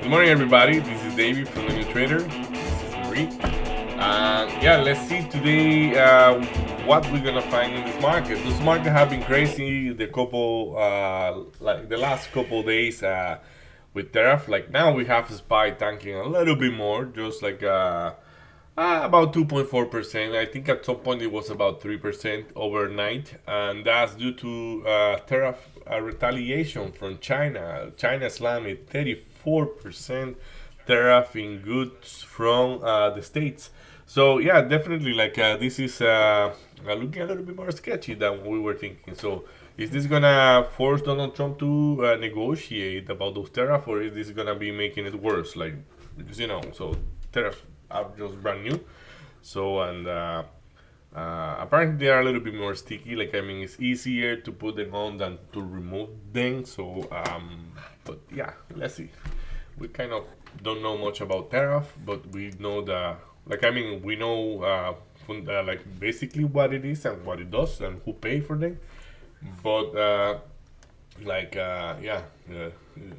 Good morning, everybody. This is David from the New Trader. This is Marie. Yeah, let's see today what we're gonna find in this market. This market have been crazy like the last couple days with tariff. Like now we have SPY tanking a little bit more, just like about 2.4%. I think at some point it was about 3% overnight, and that's due to tariff retaliation from China. China slammed 34% tariff in goods from the states. So yeah, definitely like this is looking a little bit more sketchy than we were thinking. So is this gonna force Donald Trump to negotiate about those tariffs, or is this gonna be making it worse? Like because so tariffs are just brand new. So and apparently they are a little bit more sticky. Like I mean, it's easier to put them on than to remove them. So but yeah, let's see. We kind of don't know much about tariff, but we know the like I mean we know like basically what it is and what it does and who pay for them. But yeah,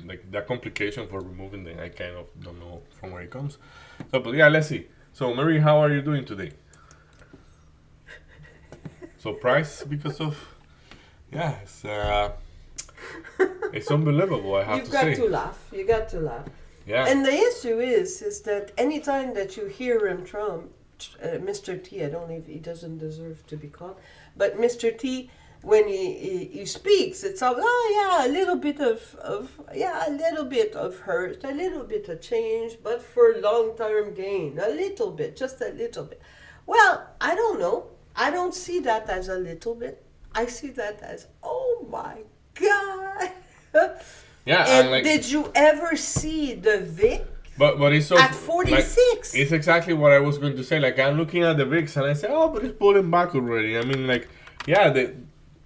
like the complication for removing them, I kind of don't know from where it comes. So, but yeah, let's see. So, Mary, how are you doing today? Surprised because of yeah, it's unbelievable. I have You've to got say. to laugh. You got to laugh. Yeah. And the issue is that anytime that you hear him, Trump, Mr. T, I don't know if he doesn't deserve to be called, but Mr. T, when he speaks, it's all, oh yeah, a little bit a little bit of hurt, a little bit of change, but for long-term gain, a little bit, just a little bit. Well, I don't know. I don't see that as a little bit. I see that as, oh my God. Yeah, And like, did you ever see the Vic but it's so at like 46? it's exactly what I was going to say. Like I'm looking at the VIX and I say, oh, but it's pulling back already. I mean, like, yeah,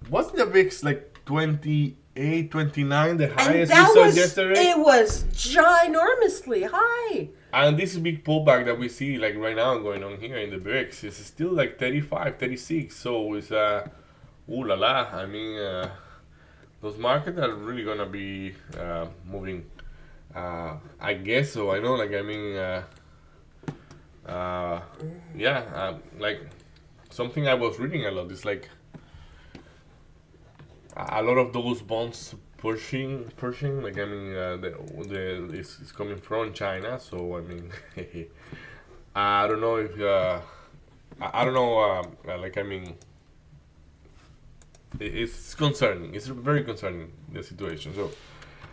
wasn't the VIX like 28, 29, the And highest we that saw was, yesterday? it was ginormously high. And this big pullback that we see like right now going on here in the VIX is still like 35, 36. So it's ooh la la. I mean, those markets are really gonna be moving. I guess so. I know, like I mean, yeah, like something I was reading a lot is like a lot of those bonds pushing. Like I mean, the is coming from China. So I mean, I don't know if I don't know. Like I mean, it's concerning. It's very concerning the situation. So,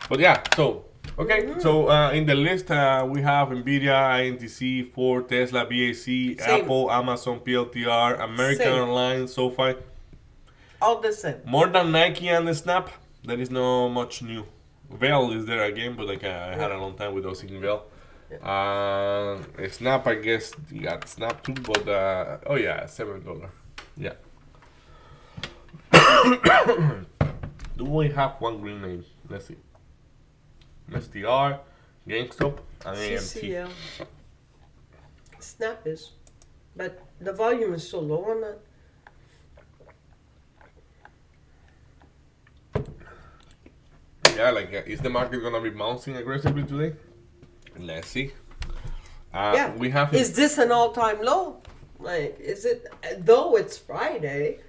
but yeah. So okay. So in the list we have Nvidia, INTC, Ford, Tesla, BAC, Same. Apple, Amazon, PLTR, American Same. Airlines, SoFi. All the same. More than Nike and Snap, there is no much new. Veil is there again, but like I had a long time without seeing Veil. Snap, I guess you got Snap too, but oh yeah, $7. Yeah. Do we have one green name? Let's see. STR, GameStop, and AMT. CCL. Snap is. But the volume is so low on that. Yeah, like is the market gonna be bouncing aggressively today? Let's see. Yeah. We have. Is this an all-time low? Like, is it, though it's Friday,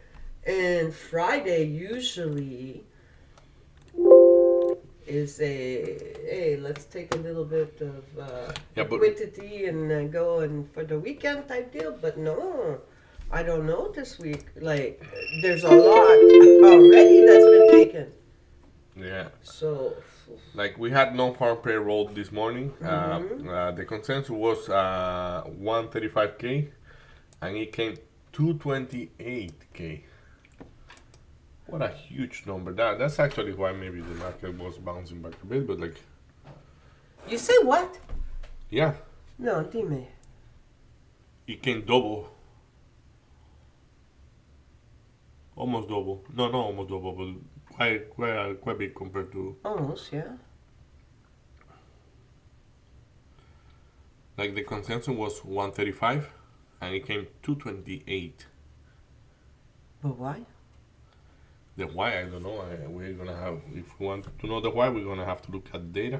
and Friday usually is hey, let's take a little bit of Yeah, but- liquidity and go and for the weekend type deal, but no, I don't know this week. Like, there's a lot already that's been taken. Yeah. So, Like we had no farm payroll this morning. The consensus was 135K, and it came 228K. What a huge number! That's actually why maybe the market was bouncing back a bit. But like, you say what? yeah, No, dime. it came double, almost double. No, not almost double, but quite big compared to Almost, yeah. like the consensus was 135, and it came 228. But why? The why, I don't know. We're gonna have, if we want to know the why, we're gonna have to look at data.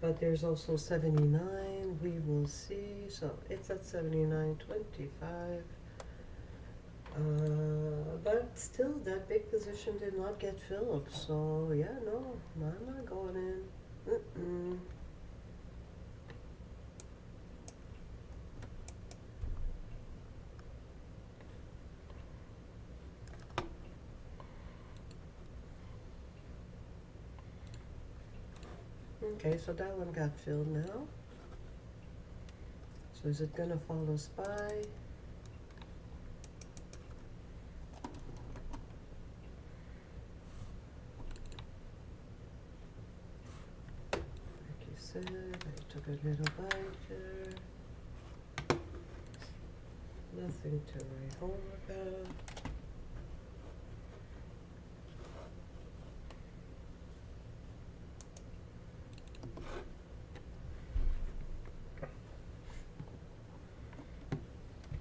But there's also 79. We will see. So it's at 79.25. But still, that big position did not get filled. So yeah, no, I'm not going in. Mm-mm. Okay, so that one got filled now. So is it gonna follow SPY? Like you said, I took a little bite there. Nothing to write home about.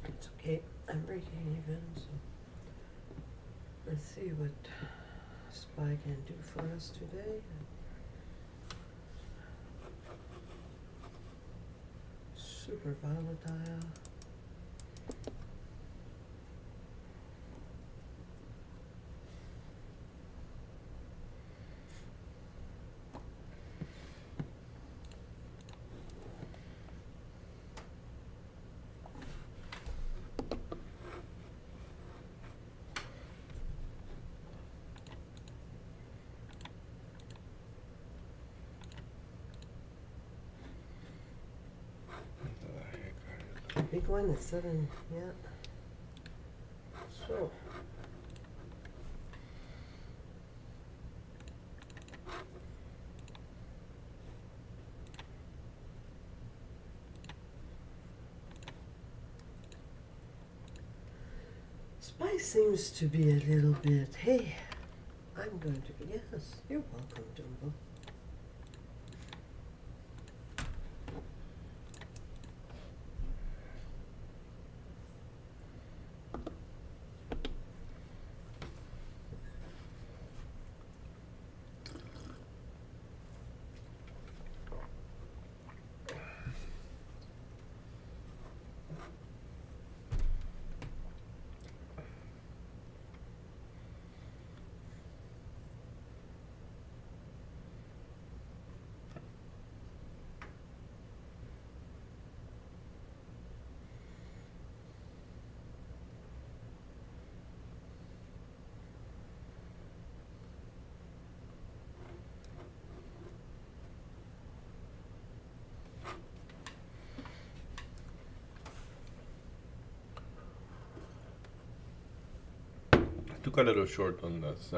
It's okay, I'm breaking even, so let's see what SPY can do for us today. Super volatile. Big one at 7, yeah. So. SPY seems to be a little bit, hey, I'm going to, yes, you're welcome, Dumbo. Took a little short on this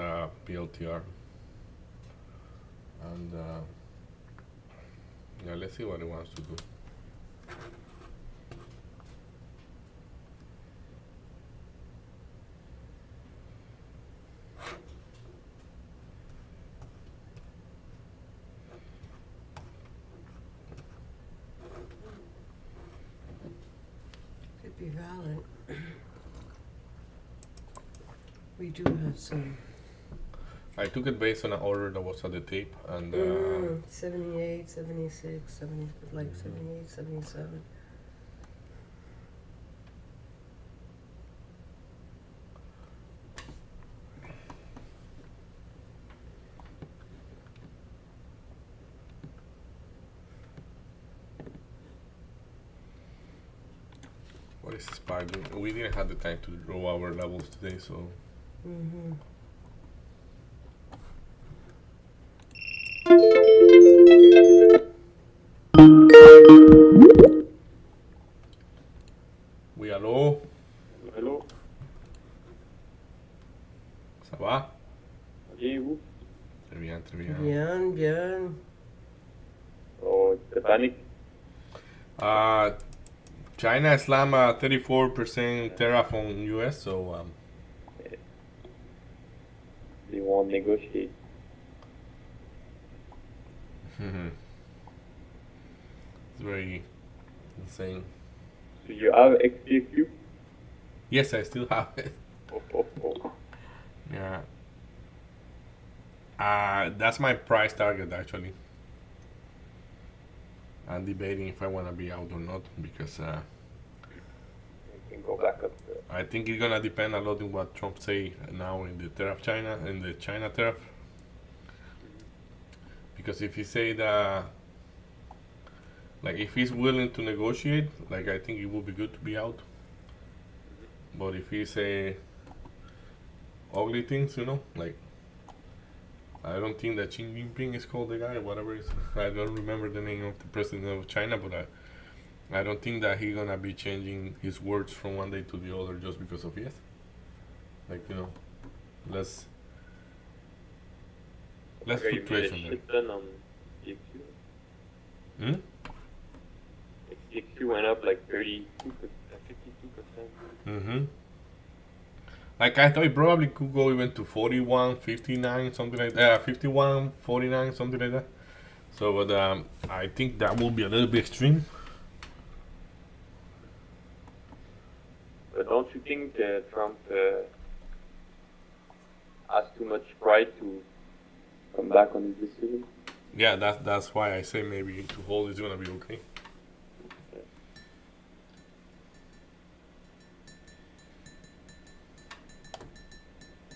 PLTR, and yeah, let's see what it wants to do. Could be valid. We do have some. I took it based on an order that was at the tape, and 78, 76, 70, like 78, 77. what is SPY doing? We didn't have the time to draw our levels today, so Mm-hmm. oui, allô? Allô? Ça va? Bien, vous? Très bien, très bien. Bien, bien. Oh, c'est panique. China slammed 34% tariff on US, so They won't negotiate. it's very insane. Do you have XPQ? Yes, I still have it. Oh. Yeah. That's my price target actually. I'm debating if I want to be out or not because You can go back up to I think it's gonna depend a lot on what Trump say now in the tariff China in the China tariff. Because if he say that, like, if he's willing to negotiate, like, I think it would be good to be out. But if he say ugly things, like, I don't think that Xi Jinping is called the guy, whatever it is. I don't remember the name of the president of China, but I don't think that he's gonna be changing his words from one day to the other just because of yes. Like, less Okay, you made a fluctuation there. shit ton on CXU. Hmm? CXU went up like 52%. Mm-hmm. Like, I thought it probably could go even to 41, 59, something like that. 51, 49, something like that. So, but I think that will be a little bit extreme. But don't you think Trump has too much pride to come back on his decision? Yeah, that's why I say maybe to hold is gonna be okay.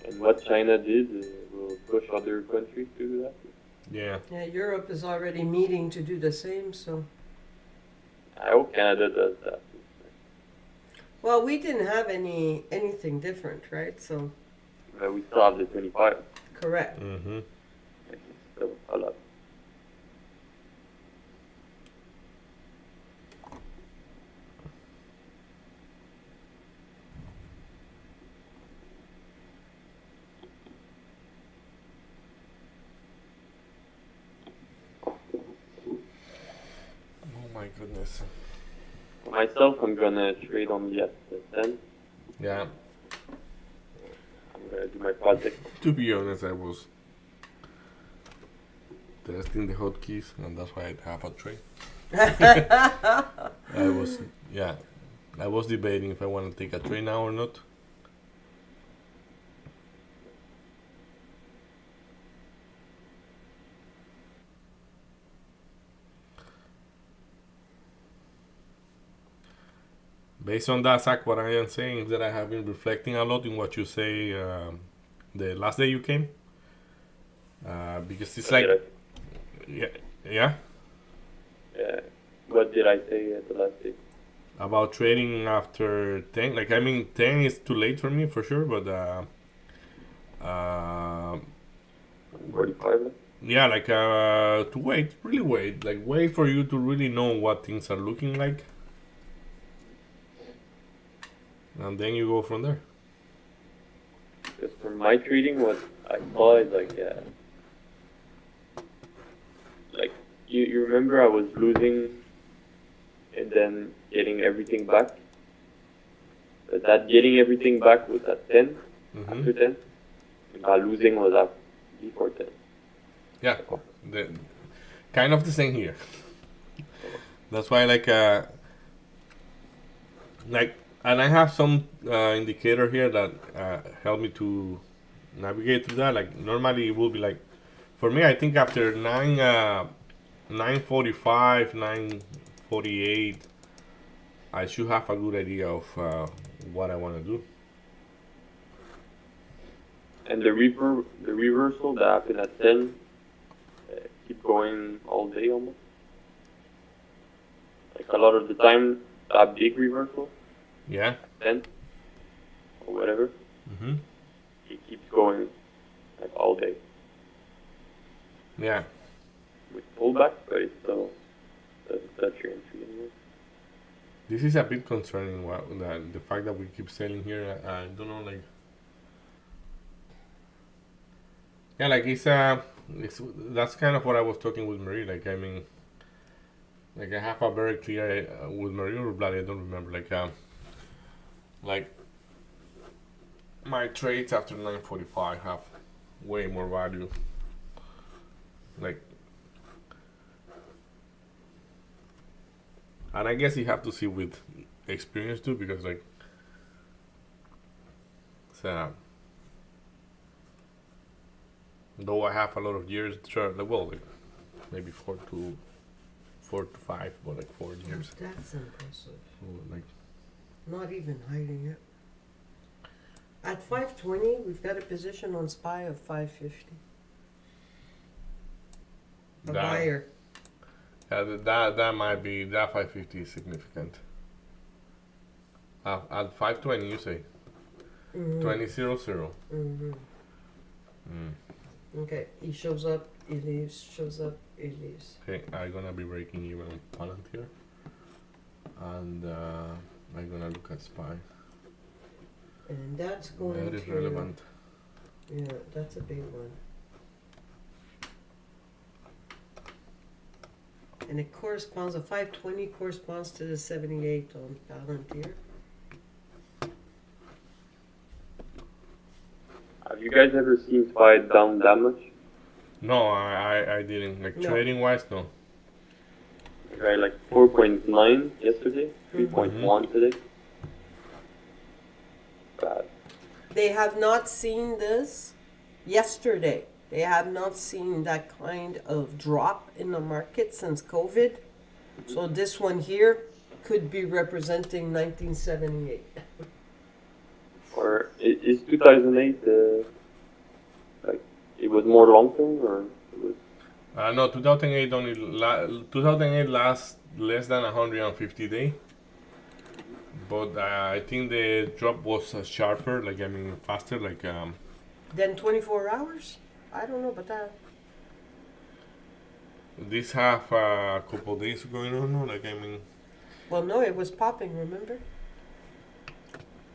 And what China did will push other countries to do that. Yeah. Yeah, Europe is already meeting to do the same, so. I hope Canada does that. Well, we didn't have anything different, right? So, But we still have the 25. correct. Mm-hmm. It's still a lot. Oh my goodness. For myself, I'm gonna trade only at the 10. Yeah. I'm gonna do my project. To be honest, I was testing the hotkeys, and that's why I have a tray. I was debating if I want to take a tray now or not. Based on that, Zach, what I am saying is that I have been reflecting a lot in what you say the last day you came. Because it's What like, did yeah, what did I say at the last day? about trading after 10. Like, I mean, 10 is too late for me for sure, but 45? yeah, like to wait, really wait, like wait for you to really know what things are looking like, and then you go from there. Because for my trading, what I saw is like you remember I was losing and then getting everything back. But that getting everything back was at 10, after 10. And that losing was at before 10. Yeah, the kind of the same here. That's why, like, and I have some indicator here that help me to navigate through that. Like, normally it will be like, for me, I think after 9:45, 9:48, I should have a good idea of what I want to do. And the reversal that happened at 10 keep going all day almost. Like a lot of the time, that big reversal, Yeah. 10 or whatever, Mm-hmm. it keeps going like all day Yeah. with pullback, but it still doesn't touch your entry anymore. This is a bit concerning. The fact that we keep selling here. I don't know, like. Yeah, like it's that's kind of what I was talking with Marie. Like, I mean, like I have a very clear with Marie or Bloody. I don't remember. Like my trades after 9:45 have way more value. Like, and I guess you have to see with experience too, because like, so though I have a lot of years, sure, like, well, like maybe 4 to 4 to 5, but like 4 years. That's impressive. So, like, Not even hiding it. At 520, we've got a position on SPY of 550. A that, buyer. that might be, that 550 is significant. At 520, you say? Mhm. 20.00. Mhm. Mm. Okay, he shows up, he leaves, shows up, he leaves. Okay, I'm gonna be breaking even on Palantir. And I'm gonna look at SPY. And that's going That is to... relevant. Yeah, that's a big one. And it corresponds, a 520 corresponds to the 78 on Palantir. Have you guys ever seen SPY down that much? No, I didn't. Like, No. trading wise, no. Right, like 4.9 yesterday, 3.1 today. Bad. They have not seen this yesterday. They have not seen that kind of drop in the market since COVID. So this one here could be representing 1978. Or is 2008 like it was more long term, or it was? No, 2008 only. 2008 lasts less than 150 days. But I think the drop was sharper, like, I mean, faster, like, Then 24 hours? I don't know about that. this have a couple days going on, no? Like, I mean, Well, no, it was popping, remember?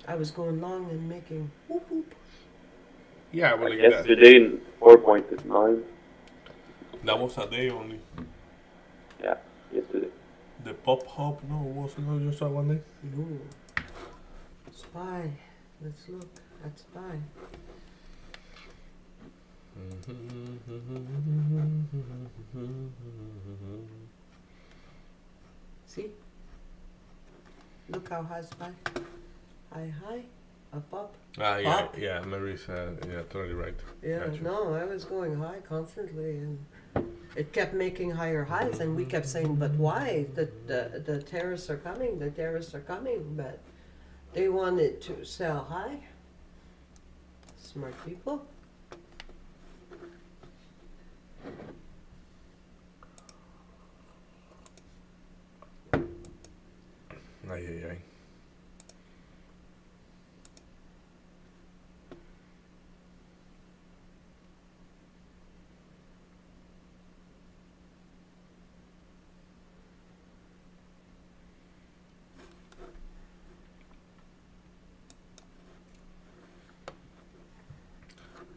I was going long and making whoop whoop. yeah, but Like like yesterday 4.9. that was a day only. Yeah, yesterday. The pop hop, no, was not just a one day. No. SPY. Let's look at SPY. See? Look how high SPY. High, high, up. Yeah, Up. yeah, Mary's, yeah, totally right. Yeah, Gotcha. no, I was going high constantly, and it kept making higher highs, and we kept saying, but why? The terrorists are coming, the terrorists are coming, but they wanted to sell high. Smart people. Ay, ay, ay.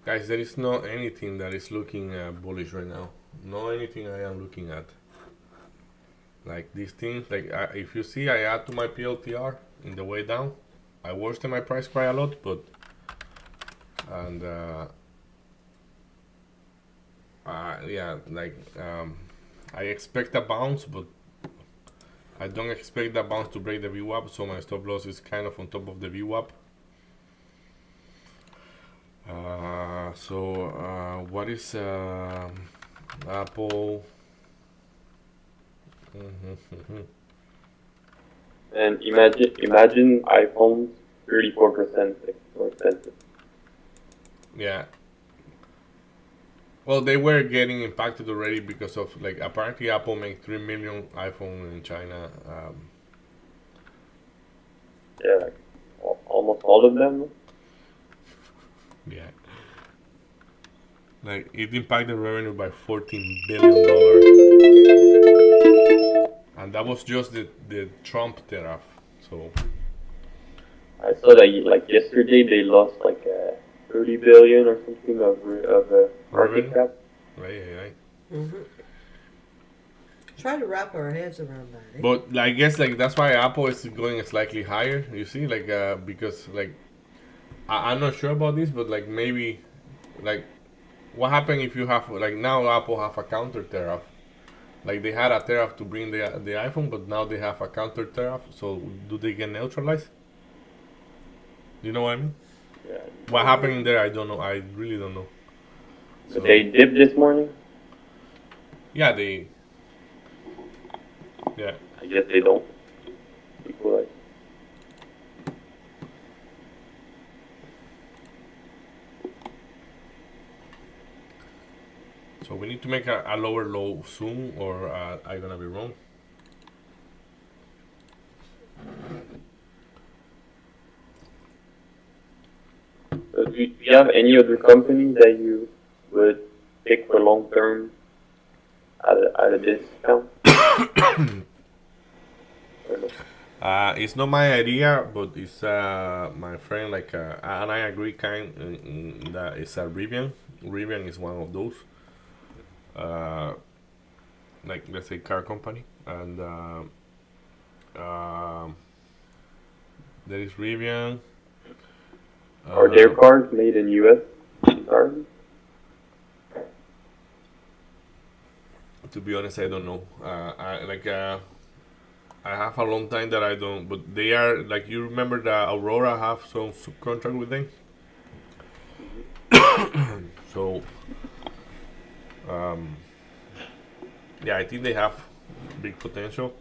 Guys, there is no anything that is looking bullish right now. No anything I am looking at. Like these things, like if you see, I add to my PLTR in the way down. I worsened my price quite a lot, but yeah, like I expect a bounce, but I don't expect that bounce to break the VWAP, so my stop loss is kind of on top of the VWAP. What is Apple? And imagine iPhones 34% more expensive. Yeah. Well, they were getting impacted already because of, like, apparently Apple made 3 million iPhone in China. Yeah, like almost all of them. Yeah. Like, it impacted revenue by $14 billion. And that was just the Trump tariff. So, I saw that like yesterday they lost like 30 billion or something of market Revenue? cap. right. Try to wrap our heads around that. Eh? But I guess, like, that's why Apple is going slightly higher. You see, like, because, like, I'm not sure about this, but, like, maybe, like, what happened if you have, like, now Apple have a counter tariff. Like, they had a tariff to bring the iPhone, but now they have a counter tariff. So do they get neutralized? You know what I mean? Yeah. What happened there? I don't know. I really don't know. So they dipped this morning. Yeah, they Yeah. I guess they don't equalize. So we need to make a lower low soon, or I'm gonna be wrong. Do you have any other company that you would pick for long term at a discount? Or no? It's not my idea, but it's my friend. Like, and I agree, kind in that it's a Rivian. Rivian is one of those. Uh, like, let's say, car company, and there is Rivian. Are their cars made in US? Cars? To be honest, I don't know. I have a long time that I don't, but they are like, you remember that Aurora have some subcontract with them. So, yeah, I think they have big potential.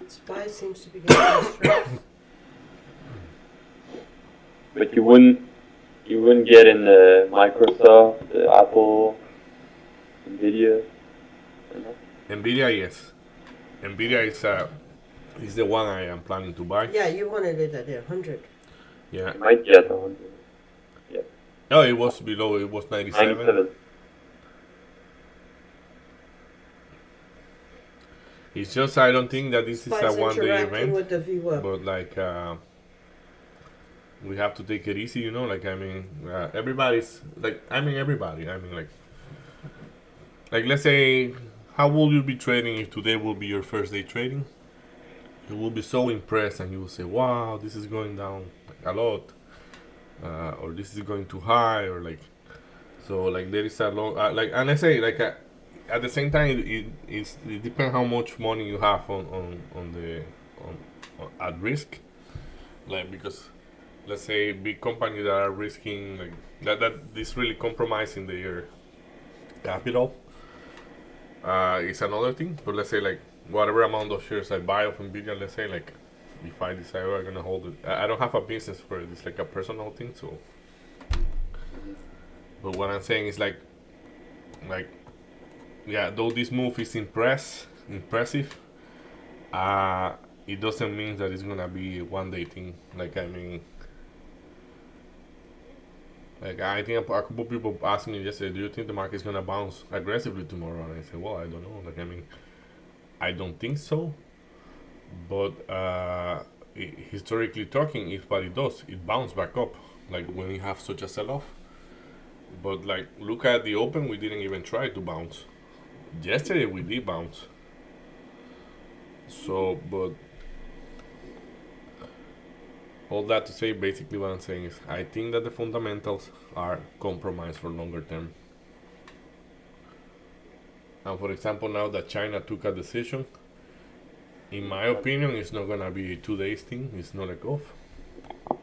Spy seems to be getting stressed. But you wouldn't get in the Microsoft, the Apple, Nvidia. Or no? Nvidia, yes. Nvidia is the one I am planning to buy. Yeah, you wanted it at 100. Yeah. You might get 100. No, it was below. It was 97. 97. It's just I don't think that this is Spy's a one-day interacting event. with the viewer. But like we have to take it easy, you know. Like, I mean, everybody's like, I mean, everybody. I mean, like let's say, how will you be trading if today will be your first day trading? You will be so impressed, and you will say, "Wow, this is going down like, a lot," or "This is going too high," or like. So like there is a long like, and I say like. At the same time, it depends how much money you have on at risk, like, because let's say big companies that are risking like that this really compromising their capital is another thing. But let's say like whatever amount of shares I buy of Nvidia, let's say like if I decide I'm gonna hold it, I don't have a business for it. It's like a personal thing. So, but what I'm saying is like. Yeah, though this move is impressive, it doesn't mean that it's gonna be a one-day thing. Like, I mean, like I think a couple people asked me yesterday, "Do you think the market's gonna bounce aggressively tomorrow?" And I said, "Well, I don't know. Like, I mean, I don't think so. But historically talking, if what it does, it bounces back up. Like when you have such a sell-off. But like, look at the open. We didn't even try to bounce." Yesterday we did bounce. So, but all that to say, basically what I'm saying is, I think that the fundamentals are compromised for longer term. And for example, now that China took a decision, in my opinion, it's not gonna be a 2 days thing. It's not like off.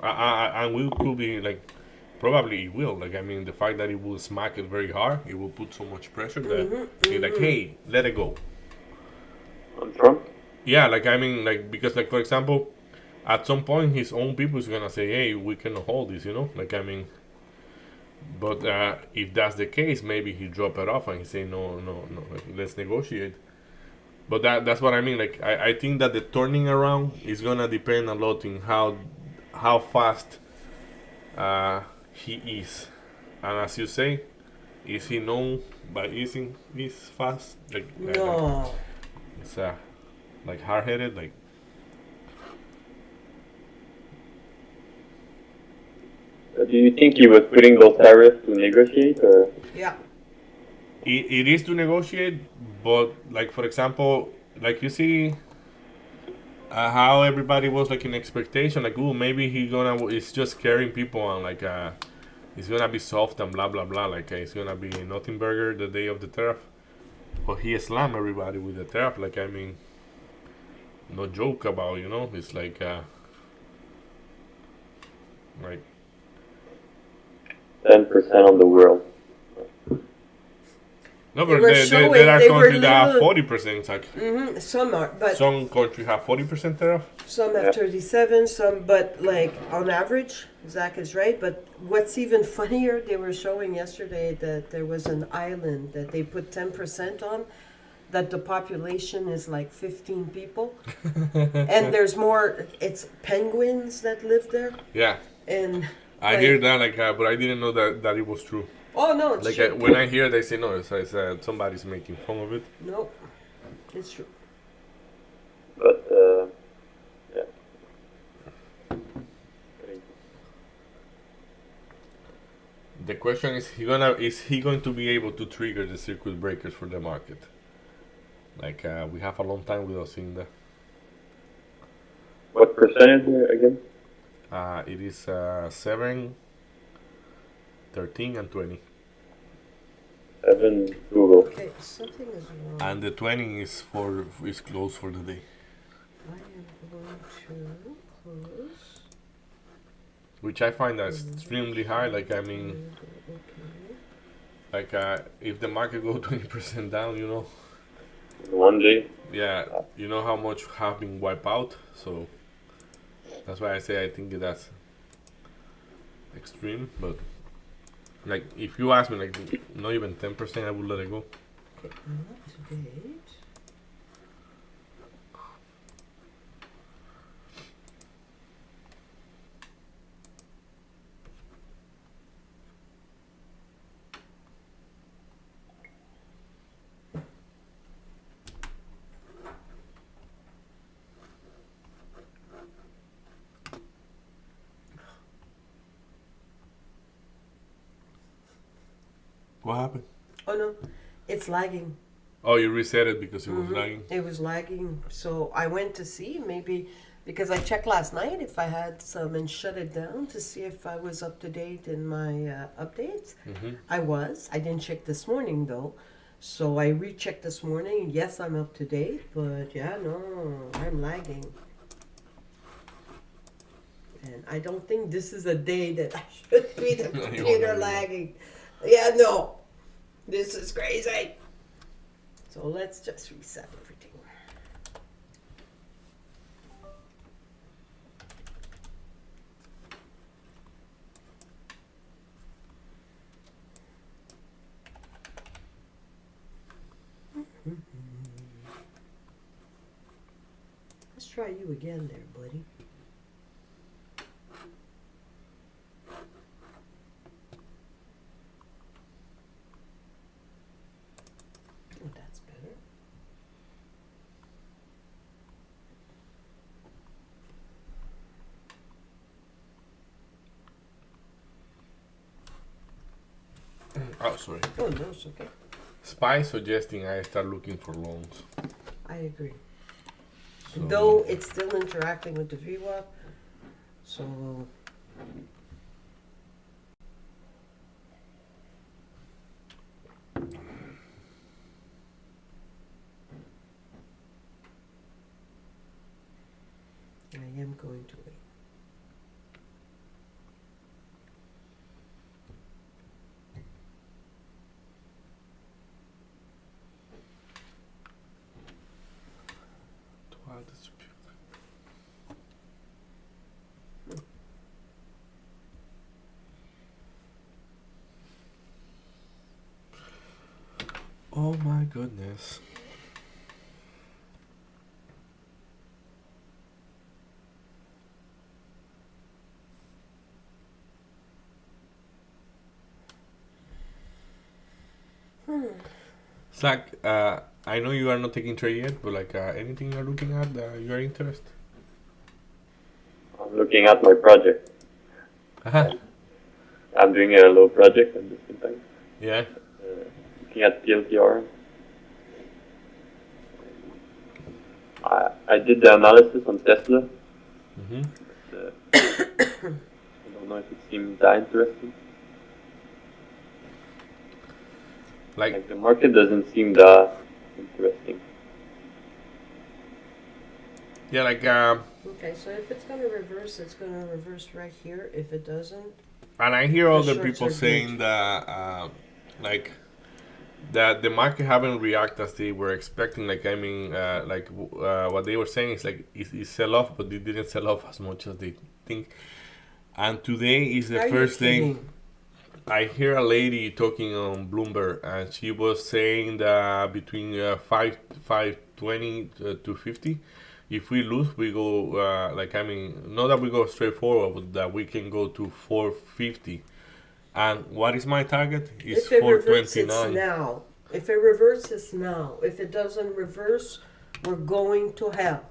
And we could be like, probably it will. Like, I mean, the fact that it will smack it very hard, it will put so much pressure that it's like, hey, let it go. On Trump? Yeah, like, I mean, like, because, like, for example, at some point, his own people is gonna say, hey, we cannot hold this, you know? Like, I mean, but if that's the case, maybe he drop it off and he say, no, like, let's negotiate. But that's what I mean. Like, I think that the turning around is gonna depend a lot in how fast he is, and as you say, is he known by easing this fast? Like, No. it's like hard-headed. Like, Do you think he was putting those tariffs to negotiate, or? Yeah. it is to negotiate, but like, for example, like, you see how everybody was like in expectation, like, oh, maybe it's just scaring people, and like it's gonna be soft and blah blah blah, like it's gonna be nothing burger the day of the tariff. But he slammed everybody with the tariff. Like, I mean, no joke about, you know, it's like 10% on the world. No, They but were there showing- are they were countries that have little- 40% tax. Some are, but Some countries have 40% tariff. some have Yeah. 37, some, but like on average, Zach is right. But what's even funnier, they were showing yesterday that there was an island that they put 10% on, that the population is like 15 people. And there's more, it's penguins that live there. Yeah, And I hear that, like, but I didn't know that it was true. oh no, it's Like, true. when I hear, they say no, it's somebody's making fun of it. Nope, it's true. But yeah. The question is he going to be able to trigger the circuit breakers for the market? Like, we have a long time without seeing that. What percentage again? It is 7, 13, and 20. 7 Google. Okay, something is wrong. And the 20 is closed for the day. I am going to close. Which I find that's extremely high. Like, I mean, Okay. like, if the market go 20% down, One day. yeah, you know how much have been wiped out. So that's why I say I think that's extreme. But like, if you ask me, like, not even 10%, I would let it go. Okay, not date. What happened? Oh no, it's lagging. Oh, you reset it because it was lagging. It was lagging, so I went to see maybe because I checked last night if I had some and shut it down to see if I was up to date in my updates. I was. I didn't check this morning though, so I rechecked this morning. Yes, I'm up to date, but yeah, no, I'm lagging. And I don't think this is a day that I should be the No, you computer won't. lagging. Yeah, no, this is crazy. So let's just reset everything. Let's try you again there, buddy. Oh, that's better. Oh, sorry. Oh, no, it's okay. Spy suggesting I start looking for loans. I agree. So, Though it's still interacting with the VWAP, so I am going to wait. Toile distribute. Oh my goodness. Zach, I know you are not taking trade yet, but like anything you're looking at that you are interested? I'm looking at my project. I'm doing a low project at the same time. Yeah. Looking at PLTR. I did the analysis on Tesla. Mm-hmm. I don't know if it seems that interesting. Like the market doesn't seem that interesting. Yeah, like Okay, so if it's gonna reverse, it's gonna reverse right here. If it doesn't, and I hear all The the shorts people are saying good. that like that the market haven't reacted as they were expecting. Like what they were saying is like it sell off, but it didn't sell off as much as they think. And today is the Are you first day. kidding? I hear a lady talking on Bloomberg, and she was saying that between 520 to 50, if we lose, we go not that we go straight forward, but that we can go to 450. And what is my target? Is If it reverses 429. now, if it reverses now, if it doesn't reverse, we're going to hell.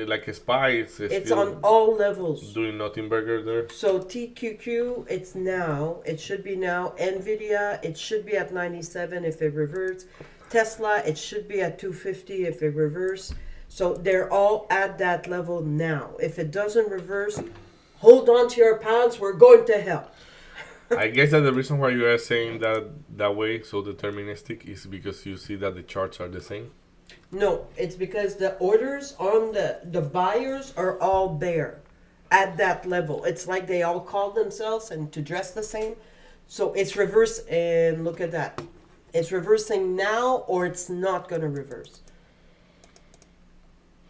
Like a spy, it's It's still on all levels. doing nothing burger there. So TQQ, it's now. It should be now. Nvidia, it should be at 97 if it reverts. Tesla, it should be at 250 if it reverse. So they're all at that level now. If it doesn't reverse, hold on to your pounds. We're going to hell. I guess that the reason why you are saying that way, so deterministic, is because you see that the charts are the same. No, it's because the orders on the buyers are all bare at that level. It's like they all call themselves and to dress the same. So it's reverse, and look at that. It's reversing now or it's not going to reverse.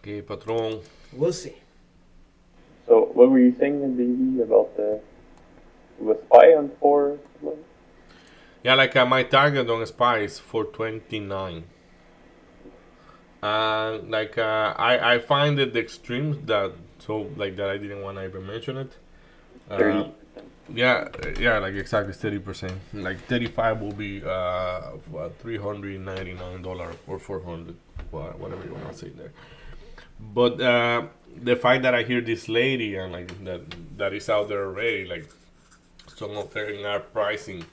Okay, patron. We'll see. So what were you saying in the about the SPY on 4? Yeah, my target on SPY is 429. I find it the extremes that I didn't want to even mention it. 30%. Yeah, like exactly 30%. Like 35 will be $399 or 400, whatever you want to say there. But the fact that I hear this lady and like that is out there already, like some of them are pricing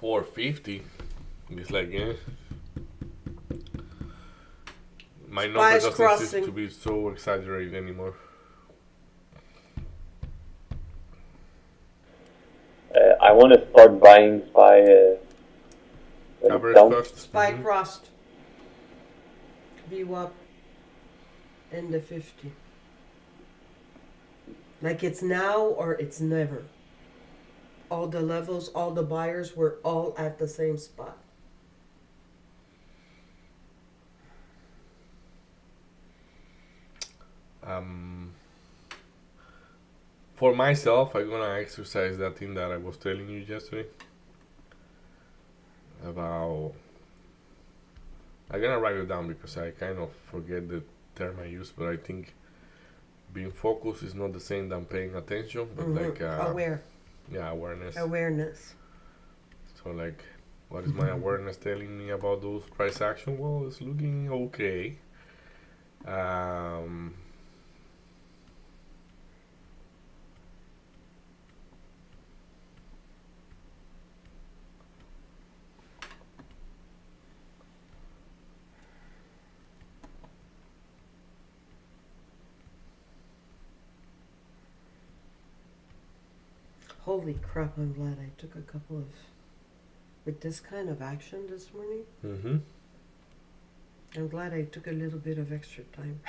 450. It's like my number Spies doesn't crossing. seem to be so exaggerated anymore. I want to start buying SPY. When Average it's down. cost. Spy Mhm. crossed. VWAP in the 50. Like it's now or it's never. All the levels, all the buyers were all at the same spot. For myself, I'm gonna exercise that thing that I was telling you yesterday about. I'm gonna write it down because I kind of forget the term I use, but I think being focused is not the same than paying attention, but Aware. awareness. Awareness. So like, what is my awareness telling me about those price action? Well, it's looking okay. Holy crap, I'm glad I took a couple of. With this kind of action this morning, Mm-hmm. I'm glad I took a little bit of extra time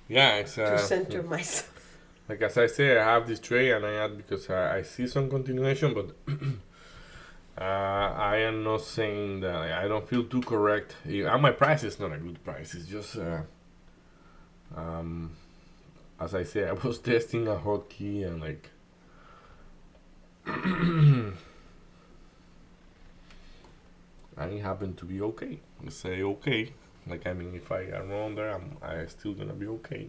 Yeah, it's to center myself. like as I say, I have this trade and I add because I see some continuation, but I am not saying that I don't feel too correct. And my price is not a good price. It's just as I say, I was testing a hotkey and like and it happened to be okay. I say okay. Like I mean, if I am wrong there, I still gonna be okay.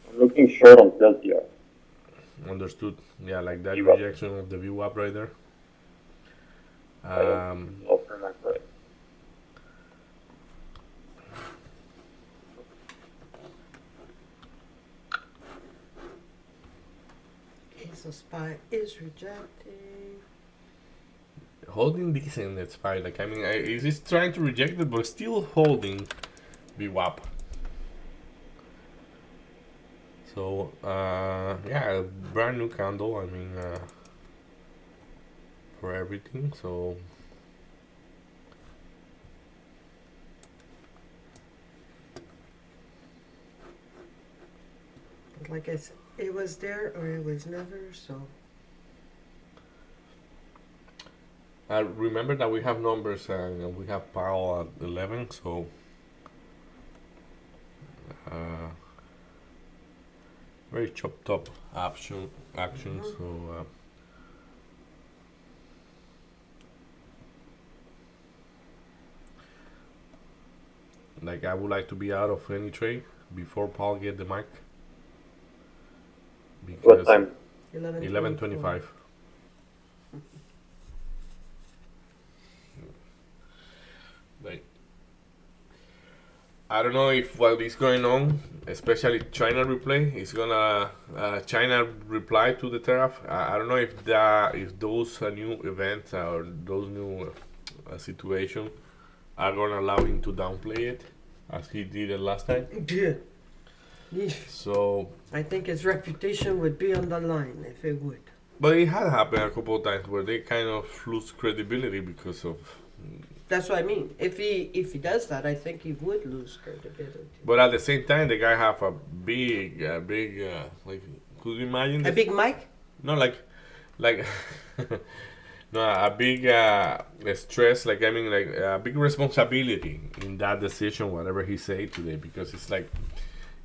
I'm looking short on LTR. Understood. Yeah, like that VWAP. rejection of the VWAP right there. Offer my price. So spy is rejecting. Holding decent, it's fine. Like I mean, it's just trying to reject it, but still holding VWAP. So yeah, brand new candle. I mean, for everything. So But like I said, it was there or it was never, so Remember that we have numbers and we have Powell at 11, so uh, very chopped up action. So like I would like to be out of any trade before Paul get the mic What because time? 11:25. Like I don't know if what is going on, especially China replay, is gonna China reply to the tariff. I don't know if those new events or those new situation are gonna allow him to downplay it as he did it last time. Yeah. Yeah. So, I think his reputation would be on the line if it would. but it had happened a couple of times where they kind of lose credibility because of. That's what I mean. If he does that, I think he would lose credibility. But at the same time, the guy have a big, like. Could you imagine? A this? big mic? No, like, no, a big stress. Like I mean, like a big responsibility in that decision, whatever he say today, because it's like,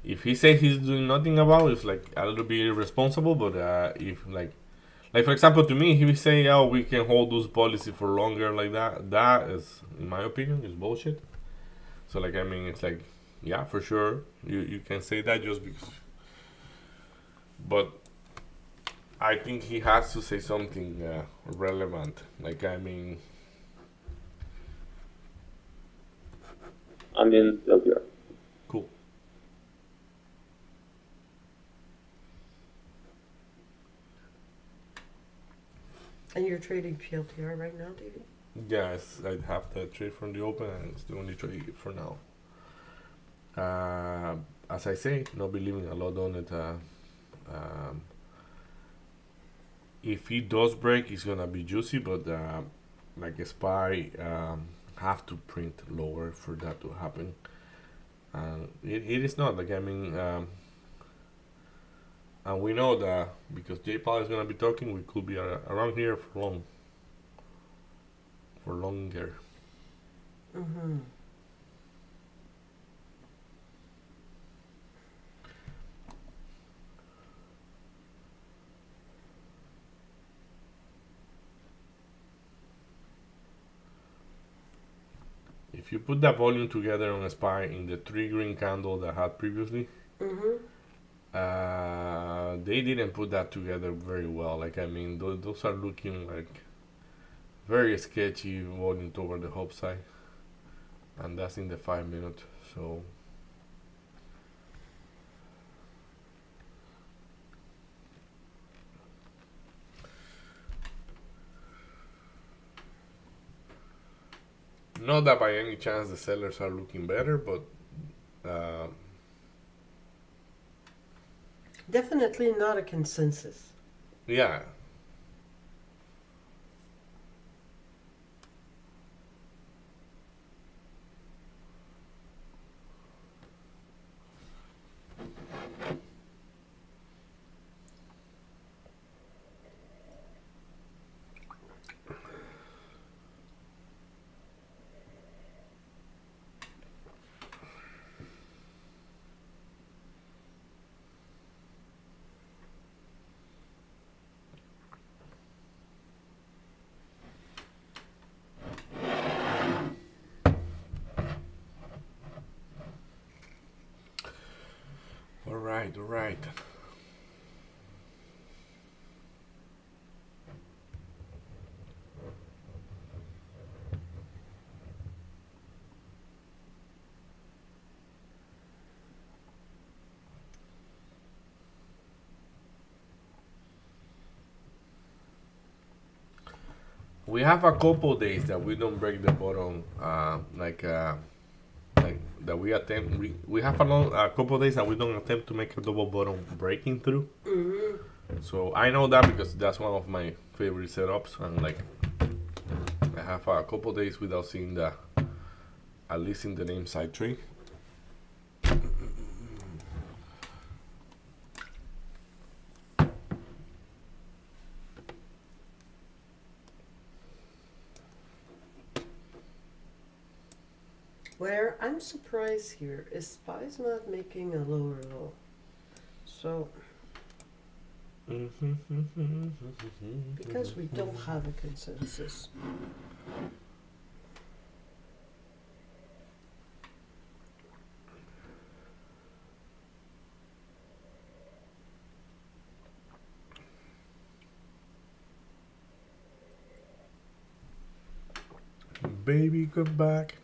if he say he's doing nothing about it, it's like a little bit irresponsible. But if like for example, to me, he would say, "Oh, we can hold those policy for longer," like that. That is, in my opinion, is bullshit. So like, I mean, it's like, yeah, for sure, you can say that just because, but I think he has to say something relevant. Like, I mean, I'm in LPR. cool. And you're trading PLTR right now, David? Yes, I have the trade from the open, and it's the only trade for now. As I say, not believing a lot on it. Um, if he does break, it's gonna be juicy, but like a SPY have to print lower for that to happen. And it is not like I mean, and we know that because J Paul is gonna be talking, we could be around here for longer. Mm-hmm. If you put that volume together on a SPY in the 3 green candle that I had previously, Mm-hmm. they didn't put that together very well. Like I mean, those are looking like very sketchy volume toward the hope side, and that's in the 5 minute. So not that by any chance the sellers are looking better, but uh, Definitely not a consensus. yeah. All right, all right. We have a couple days that we don't break the bottom, like that we attempt. We have a couple days that we don't attempt to make a double bottom breaking through. Mm-hmm. So I know that because that's one of my favorite setups, and like I have a couple days without seeing the, at least in the name side tree. Where I'm surprised here is SPY's not making a lower low. So, because we don't have a consensus. Baby, come back.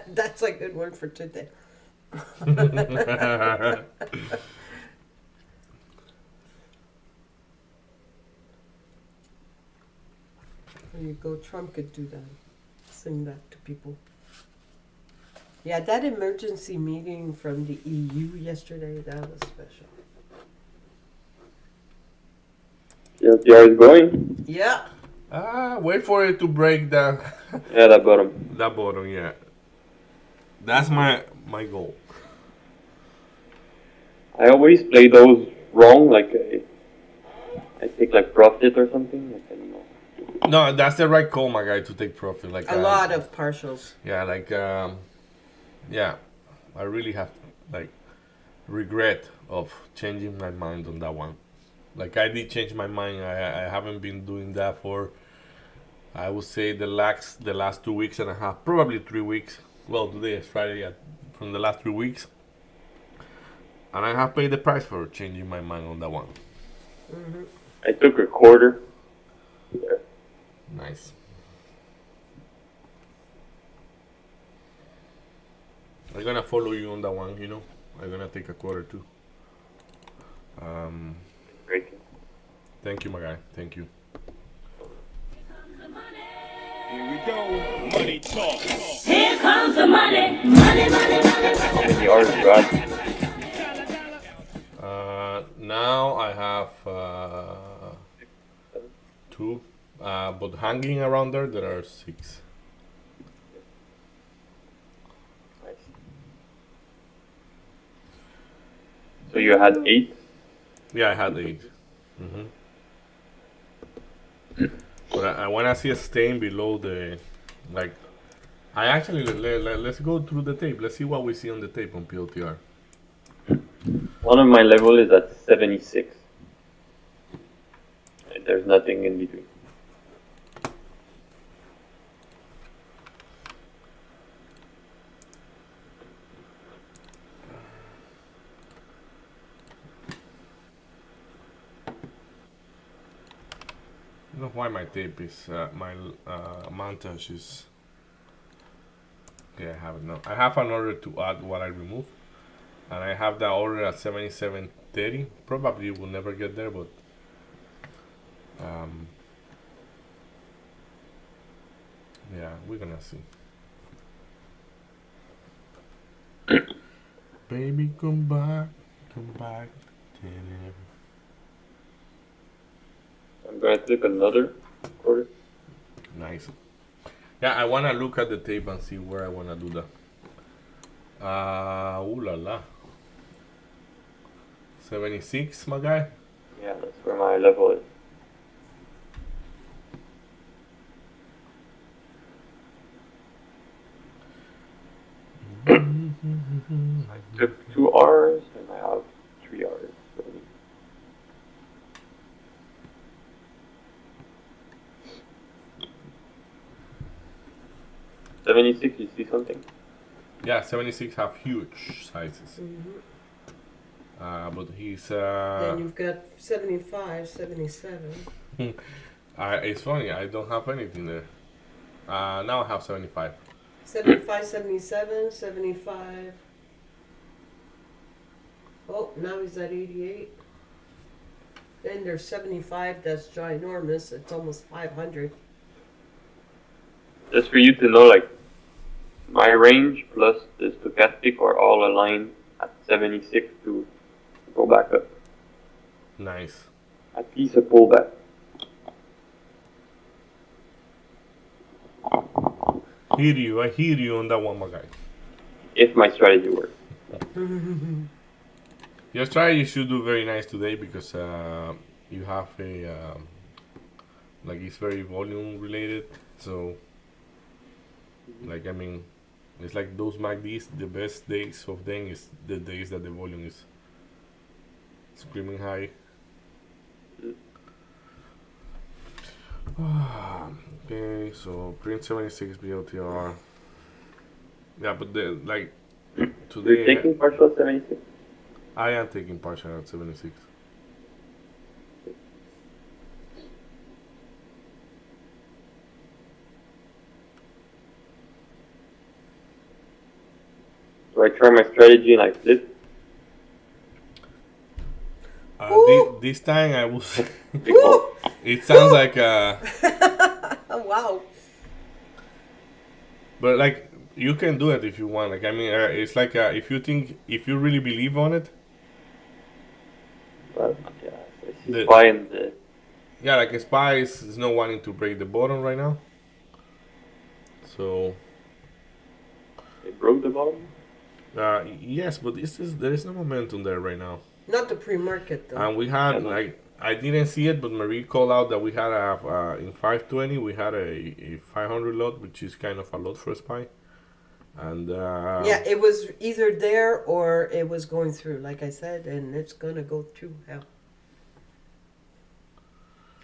That's a good one for today. There you go. Trump could do that. Sing that to people. Yeah, that emergency meeting from the EU yesterday, that was special. LTR is going. Yeah. Wait for it to break down. Yeah, that bottom. That bottom, yeah. That's my goal. I always play those wrong, like I take like profit or something. Like, I don't know. No, that's the right call, my guy, to take profit. Like A lot of partials. Yeah, like yeah, I really have like regret of changing my mind on that one. Like I did change my mind. I haven't been doing that for, I would say, the last 2 weeks and a half, probably 3 weeks. Well, today is Friday. From the last 3 weeks, and I have paid the price for changing my mind on that one. Mm-hmm. I took a quarter. Yeah. Nice. I'm gonna follow you on that one. I'm gonna take a quarter too. Great. Thank you, my guy. Thank you. Here we go. Money talk. Here comes the money, money, money, money, money. And the orange rod. Now I have 2, but hanging around there are 6. Nice. So you had 8. Yeah, I had 8. But I want to see a stain below the, like, I actually, let's go through the tape. Let's see what we see on the tape on PLTR. One of my level is at 76. And there's nothing in between. I don't know why my tape is, my montage is, okay, I have it now. I have an order to add what I removed. And I have that order at 77.30. Probably will never get there, but yeah, we're gonna see. Baby, come back, I'm gonna take another quarter. Nice. Yeah, I wanna look at the tape and see where I wanna do that. Ooh la la. 76, my guy. Yeah, that's where my level is. I took 2 R's and I have 3 R's. 76, you see something? Yeah, 76 have huge sizes. But he's Then you've got 75, 77. it's funny, I don't have anything there. Now I have 75. 75, 77, 75. Oh, now he's at 88. Then there's 75, that's ginormous. It's almost 500. Just for you to know, like, my range plus the stochastic are all aligned at 76 to go back up. Nice. At least a pullback. I hear you on that one, my guy. If my strategy works. Your strategy should do very nice today because you have a like it's very volume related. So, like, I mean, It's like those MACDs, the best days of them is the days that the volume is screaming high. Okay, so print 76 BLTR. Yeah, but like You're today taking partial 76? I am taking partial at 76. Do I try my strategy like this? This time I was. Because It sounds like Oh, wow. but like you can do it if you want. Like I mean, it's like if you really believe on it. yeah, I see The- SPY and the Yeah, like SPY is not wanting to break the bottom right now. So they broke the bottom. yes, but there is no momentum there right now. Not the pre-market though. And we had Yeah, no. like I didn't see it, but Marie called out that we had in 520 we had a 500 lot, which is kind of a lot for SPY. And Yeah, it was either there or it was going through, like I said, and it's gonna go through hell.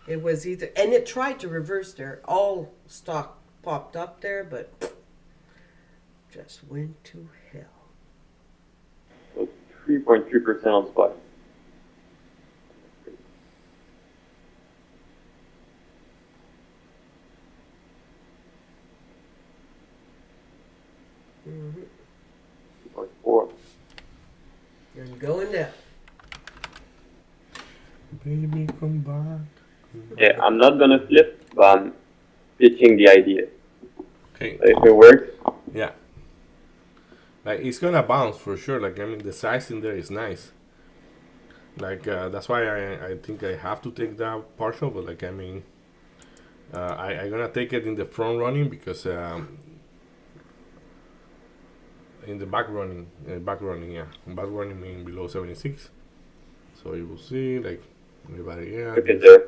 It was either, and it tried to reverse there. All stock popped up there, but just went to hell. So 3.3% on SPY. Mm-hmm. 3.4. And going down. baby come back. Yeah, I'm not gonna flip, but I'm pitching the idea. Okay. If it works, Yeah. Like it's gonna bounce for sure. Like I mean, the size in there is nice. Like that's why I think I have to take that partial. But like I mean, I'm gonna take it in the front running because in the back running, yeah, back running mean below 76. So you will see like everybody, yeah. look at there.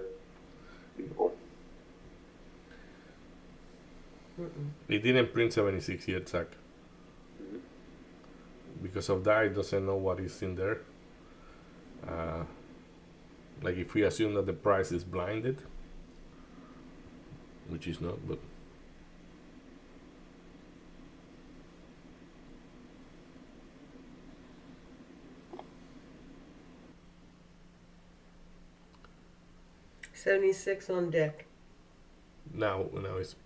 Before. It didn't print 76 yet, Zach. Because of that, it doesn't know what is in there. Like if we assume that the price is blinded, which is not, but $76 on deck. now it's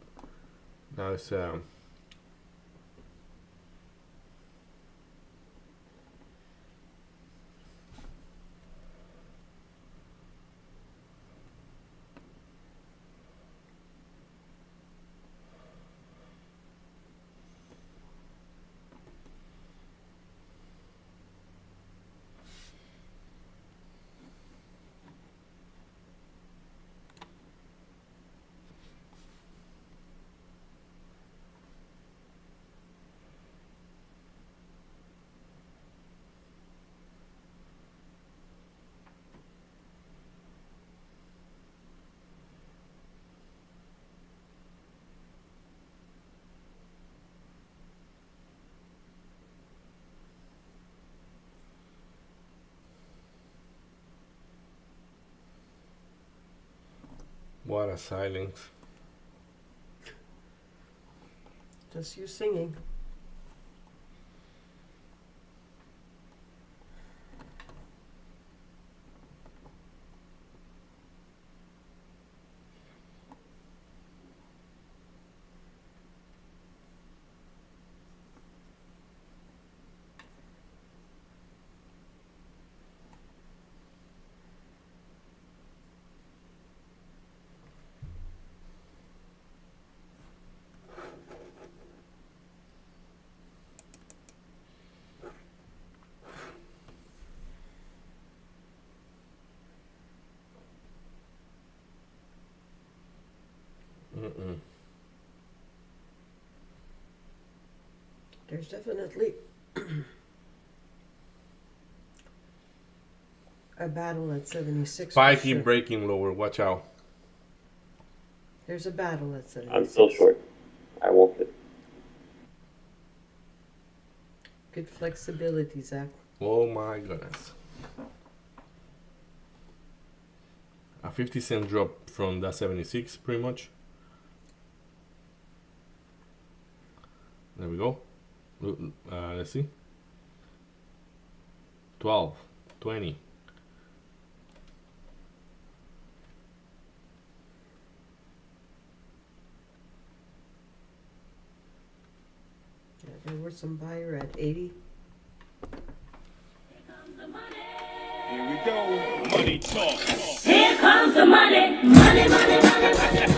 what a silence. Just you singing. There's definitely a battle at 76. Spy for keep sure. breaking lower. Watch out. There's a battle at 76. I'm still short. I won't flip. Good flexibility, Zach. Oh my goodness. A 50-cent drop from that 76, pretty much. There we go. Let's see. 12, 20. Yeah, there were some buyer at 80. Here we go. Money talk. Here comes the money, money, money, money, money.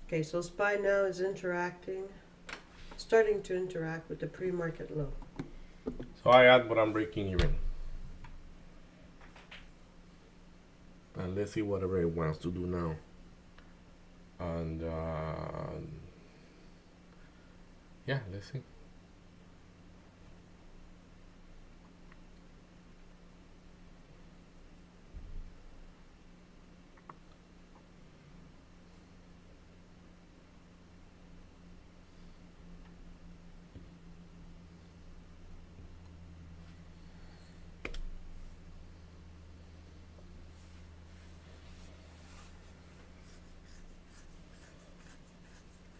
Okay, so SPY now is starting to interact with the pre-market low. So I add what I'm breaking even. And let's see whatever it wants to do now. And yeah, let's see.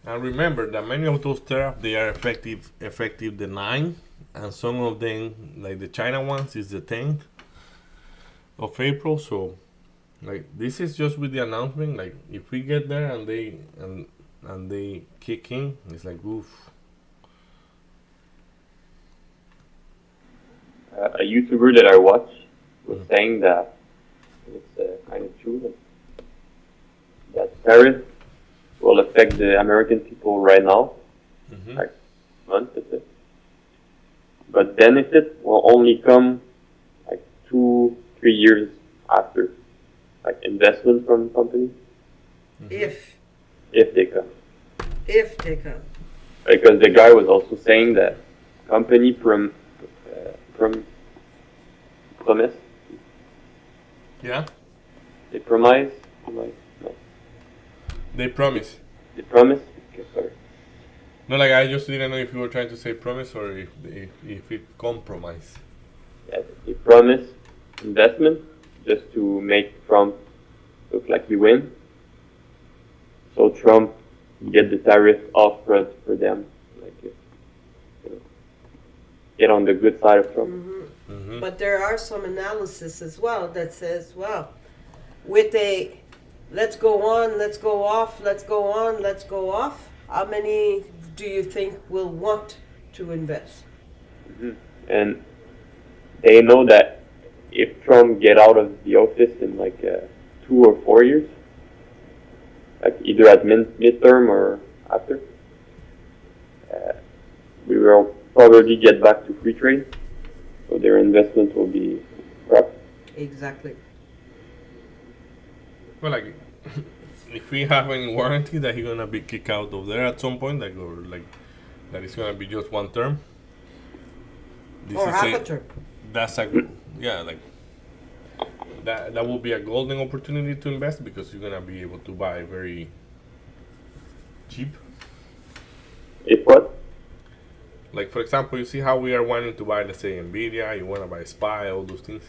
And remember that many of those tariffs, they are effective the 9th, and some of them, like the China ones, is the 10th of April. So, like, this is just with the announcement. Like, if we get there and they kick in, it's like oof. A YouTuber that I watch was saying that it's kind of true that tariff will affect the American people right now, like months, let's say. But benefit will only come like 2-3 years after, like investment from companies, If they come. If they come. Because the guy was also saying that company promise. Yeah, They promise. they promise. They promise. Okay, sorry. No, like I just didn't know if you were trying to say promise or if it compromise. Yeah, they promise investment just to make Trump look like he win. So Trump get the tariff off for them, like get on the good side of Trump. But there are some analysis as well that says, well, with a let's go on, let's go off, let's go on, let's go off, how many do you think will want to invest? And they know that if Trump get out of the office in like 2 or 4 years, like either at midterm or after, we will probably get back to free trade. So their investment will be crap. Exactly. Well, like if we have any warranty that he's gonna be kicked out of there at some point, like or like that it's gonna be just one term. This Or is half a term. That's a yeah, like that will be a golden opportunity to invest because you're gonna be able to buy very cheap. If what? Like for example, you see how we are wanting to buy, let's say Nvidia, you wanna buy SPY, all those things.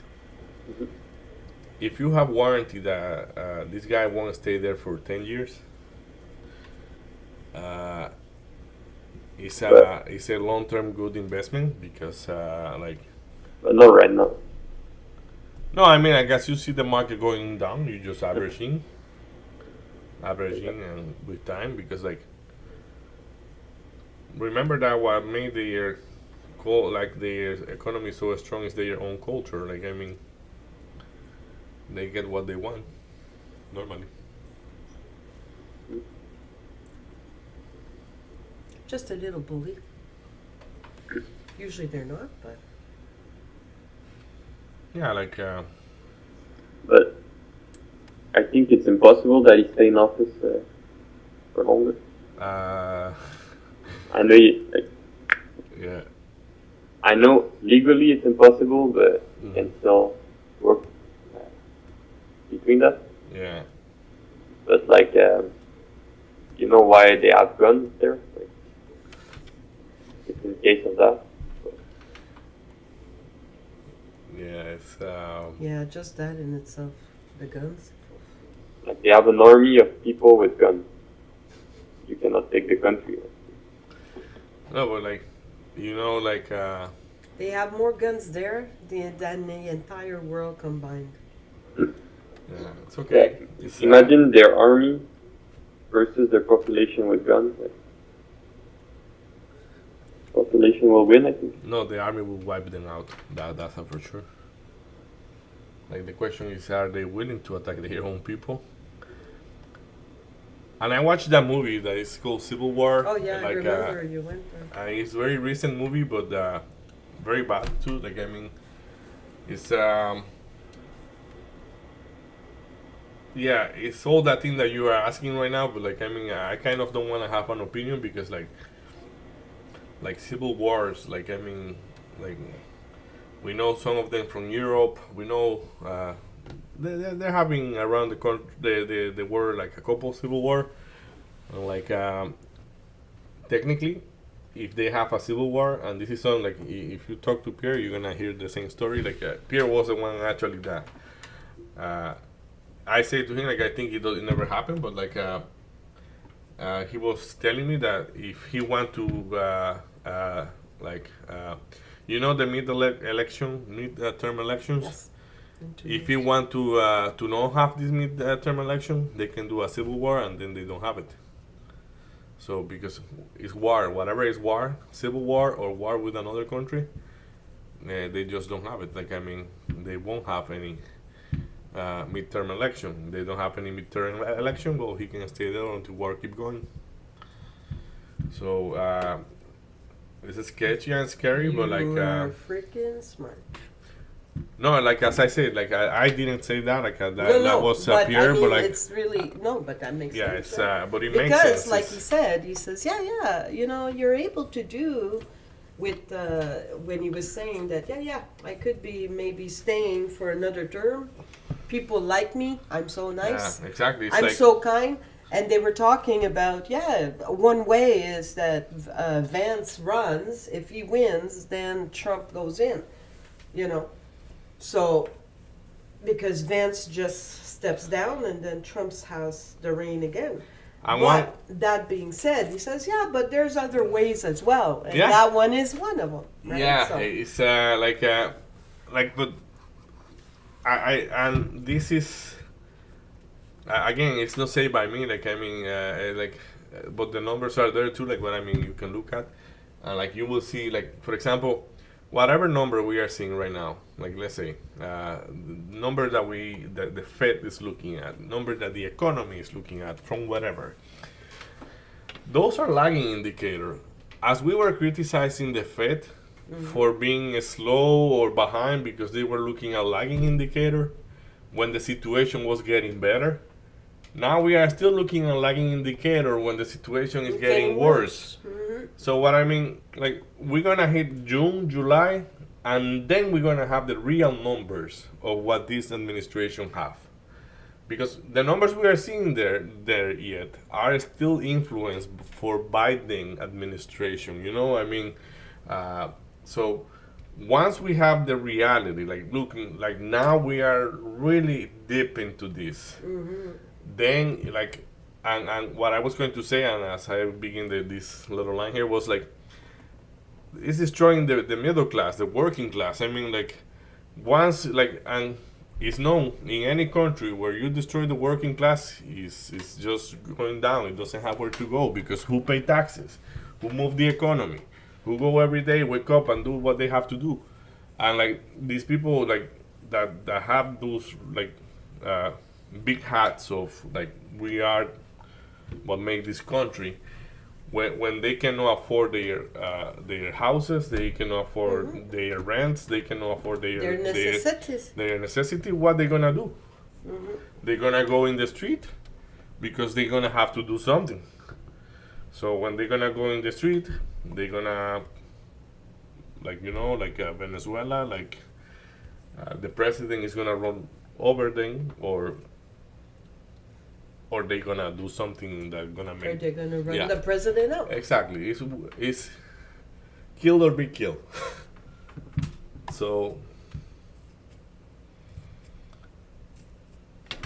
If you have warranty that this guy won't stay there for 10 years, it's a long-term good investment because like. But not right now. No, I mean I guess you see the market going down. You just averaging, and with time because like. Remember that what made their their economy so strong is their own culture. Like I mean, they get what they want normally. Just a little bully. Usually they're not, but Yeah, like But I think it's impossible that he stay in office for longer. I know yeah. I know legally it's impossible, but you can still work between that. Yeah. But like, you know why they have guns there? Like, it's in case of that. Yeah, it's Yeah, just that in itself, the guns. Like they have an army of people with guns. You cannot take the country. no, but like, you know, like They have more guns there than the entire world combined. yeah, it's okay. It's, Imagine their army versus their population with guns. Like, population will win, I think. no, the army will wipe them out. That's for sure. Like the question is, are they willing to attack their own people? And I watched that movie that is called Civil War. Oh yeah, I like, remember you went there. it's a very recent movie, but very bad too. Like I mean, it's yeah, it's all that thing that you are asking right now. But like I mean, I kind of don't want to have an opinion because like civil wars. Like I mean, like we know some of them from Europe. We know they're having around the country the world like a couple civil war. And like technically, if they have a civil war, and this is something like if you talk to Pierre, you're gonna hear the same story. Like Pierre was the one actually that I say to him like I think it never happened, but like he was telling me that if he want to you know the mid-term elections. Yes. If you want to not have this mid-term election, they can do a civil war and then they don't have it. So because it's war, whatever is war, civil war or war with another country, they just don't have it. Like I mean, they won't have any midterm election. They don't have any midterm election. Well, he can stay there until war keep going. So it's sketchy and scary, but like You're freaking smart. no, like as I said, like I didn't say that. Like that was but Pierre, I mean, but like it's really no, but that makes yeah, sense. it's right? but it makes Because, sense. like he said, he says, yeah, you know, you're able to do with when he was saying that, yeah, I could be maybe staying for another term. People like me. I'm so nice. Yeah, exactly. It's I'm like, so kind. And they were talking about, one way is that Vance runs. If he wins, then Trump goes in. You know, so because Vance just steps down and then Trump's has the reign again. I But want that being said, he says, but there's other ways as well, and Yeah. that one is one of them. Right? yeah, So, it's but I and this is again, it's not said by me. Like I mean, but the numbers are there too. Like what I mean, you can look at, and like you will see, like for example, whatever number we are seeing right now. Like let's say, the number that the Fed is looking at, number that the economy is looking at from whatever. Those are lagging indicator. As we were criticizing the Fed for being slow or behind because they were looking at lagging indicator when the situation was getting better. Now we are still looking at lagging indicator when the situation is getting worse. Mhm. So what I mean, like we're gonna hit June, July, and then we're gonna have the real numbers of what this administration have. Because the numbers we are seeing there yet are still influenced for Biden administration. You know, I mean, so once we have the reality, like looking, like now we are really deep into this. Then like, and what I was going to say, and as I begin this little line here was like, it's destroying the middle class, the working class. I mean, like once like and. It's known in any country where you destroy the working class is just going down. It doesn't have where to go because who pay taxes, who move the economy, who go every day, wake up and do what they have to do, and like these people like that have those like big hats of like we are what make this country. When they cannot afford their houses, they cannot afford their rents, they cannot afford Their necessities. their necessity, what they gonna do? They're gonna go in the street because they're gonna have to do something. So when they're gonna go in the street, they're gonna like Venezuela, like the president is gonna run over them or or they gonna do something that gonna Or make they're gonna run Yeah. the president out. exactly. It's kill or be killed. So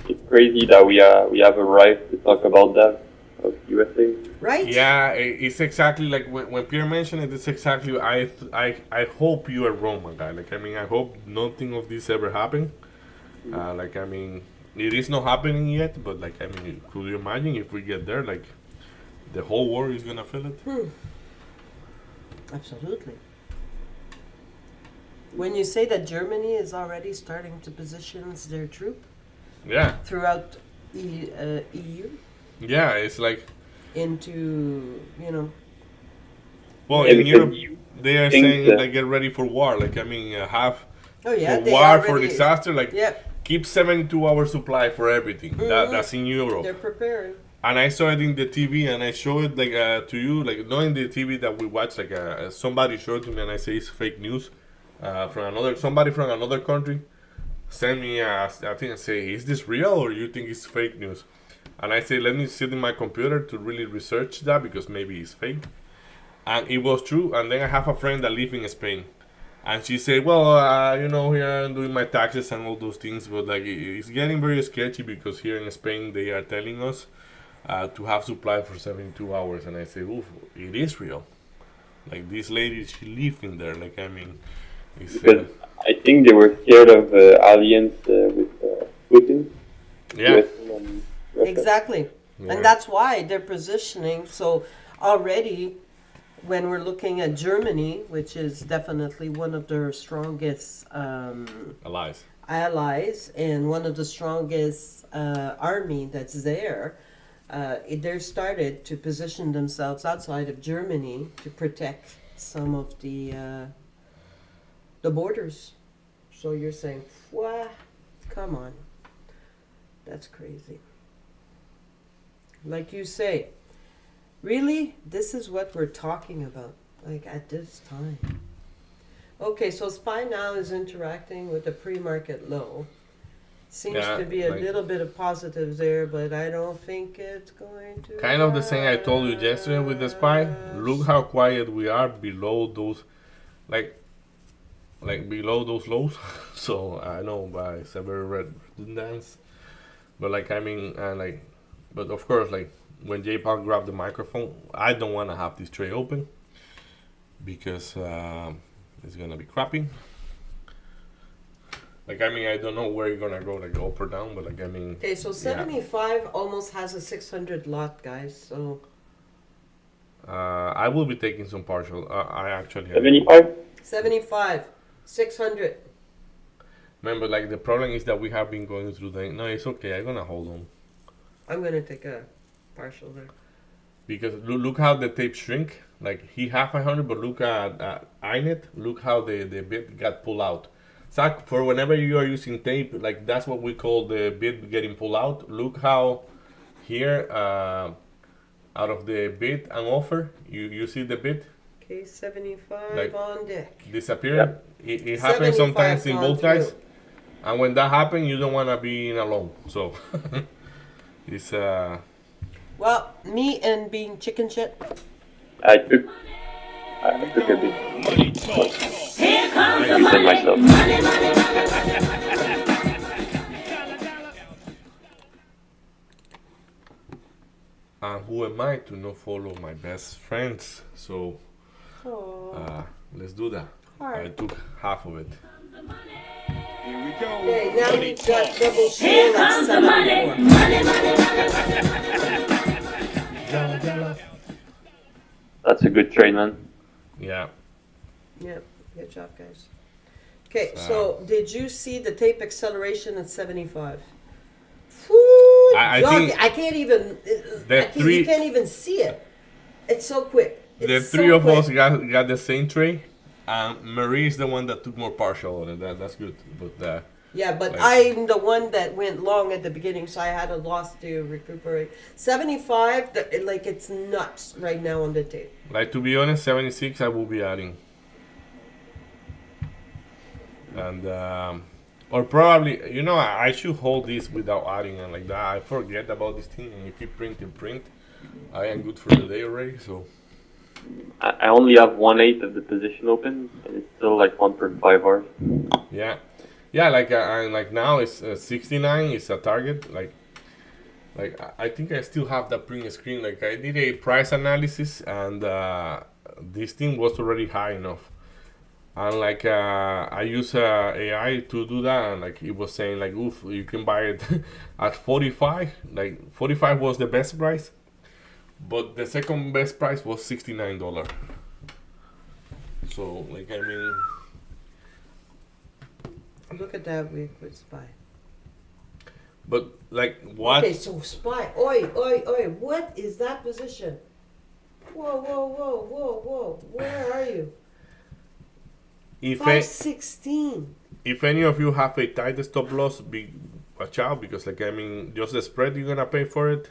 It's crazy that we have arrived to talk about that of USA. Right? yeah, it's exactly like when Pierre mentioned it. It's exactly I hope you are wrong, my guy. Like I mean, I hope nothing of this ever happened. Like I mean, it is not happening yet, but like I mean, could you imagine if we get there? Like the whole world is gonna feel it. Absolutely. When you say that Germany is already starting to position their troop Yeah, throughout EU yeah. It's like into, well Yeah, in because Europe you they are think saying that- like get ready for war. Like I mean, have oh yeah, for they war for already, disaster. Like Yep, keep 72-hour supply for everything. That's in Europe. they're preparing. And I saw it in the TV, and I show it like to you, like not in the TV that we watch. Like somebody showed to me, and I say it's fake news from somebody from another country. Send me, I think I say, is this real or you think it's fake news? And I say, let me sit in my computer to really research that because maybe it's fake. And it was true. And then I have a friend that lives in Spain, and she said, well, here I'm doing my taxes and all those things, but like it's getting very sketchy because here in Spain they are telling us to have supply for 72 hours. And I say, oof, it is real. Like this lady, she lives in there. Like, I mean, it's, Because I think they were scared of alliance with Putin. yeah. US and Russia. Exactly. Yeah. And that's why they're positioning. So already, when we're looking at Germany, which is definitely one of their strongest Allies. allies and one of the strongest army that's there, they're started to position themselves outside of Germany to protect some of the borders. So you're saying, what? Come on. That's crazy. Like you say, really, this is what we're talking about, like at this time. Okay, so SPY now is interacting with the pre-market low. Seems Yeah, to be a like- little bit of positives there, but I don't think it's going to. Kind of the same I told you yesterday with the SPY. Look how quiet we are below those, like below those lows. So I know by several redundance, but like I mean, but of course, like when J Paul grabbed the microphone, I don't want to have this tray open because it's gonna be crappy. Like I mean, I don't know where you're gonna go, like up or down, but like I mean, Okay, so 75 almost has a 600 lot, guys. So I will be taking some partial. I actually have. 75? 75, 600. Remember, like the problem is that we have been going through the. No, it's okay. I'm gonna hold on I'm gonna take a partial there. because look how the tape shrink. Like he have 500, but look at INET. Look how the bit got pulled out. So for whenever you are using tape, like that's what we call the bit getting pulled out. Look how here out of the bid and offer, you see the bid Okay, 75 Like- on deck. disappear. It happens 75 sometimes in gone both guys. through. And when that happens, you don't want to be in alone. So it's Well, me and being chicken shit. I took a bit. Money talk. Here comes the I said money. myself. Money, money, money. and who am I to not follow my best friends? So Oh. let's do that. I Alright. took half of it. Here we go. Okay, now Money we've got talk. double Here shield at comes the money. 74. Money, money, money. That's a good trade, man. Yeah. Yep, good job, guys. Okay, so did you see the tape acceleration at 75? Whew, I dog, think I can't even. three- You can't even see it. It's so quick. The It's three so of quick. us got the same tray. Marie is the one that took more partial on it. That's good. But Yeah, but like- I'm the one that went long at the beginning, so I had a loss to recuperate. 75, like it's nuts right now on the tape. like to be honest, 76 I will be adding. And Or probably, you know, I should hold this without adding and like that. I forget about this thing, and if you print, I am good for the day already. So I only have 1/8 of the position open, and it's still like 1.5 hours. yeah, yeah. Like and like now it's 69 is a target. Like I think I still have that print screen. Like I did a price analysis, and this thing was already high enough. And like I use AI to do that, and like it was saying like, oof, you can buy it at 45. Like 45 was the best price, but the second best price was $69. So like I mean, Look at that with SPY. but like what? Okay, so SPY. Oi, oi, oi. What is that position? Whoa, whoa, whoa, whoa, whoa. Where are you? If 516. if any of you have a tight stop loss, watch out, because like I mean, just the spread you're gonna pay for it,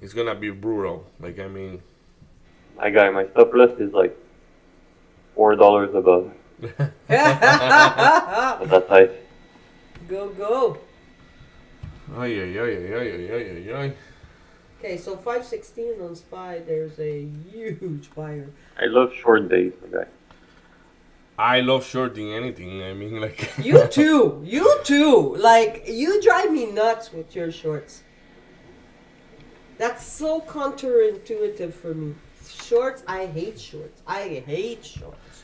it's gonna be brutal. Like I mean, My stop loss is like $4 above. But that's high. Go, go. ay ay ay ay ay ay ay ay. Okay, so 516 on SPY, there's a huge buyer. I love short days, my guy. I love shorting anything. I mean, like You too. You too. Like, you drive me nuts with your shorts. That's so counterintuitive for me. Shorts, I hate shorts. I hate shorts.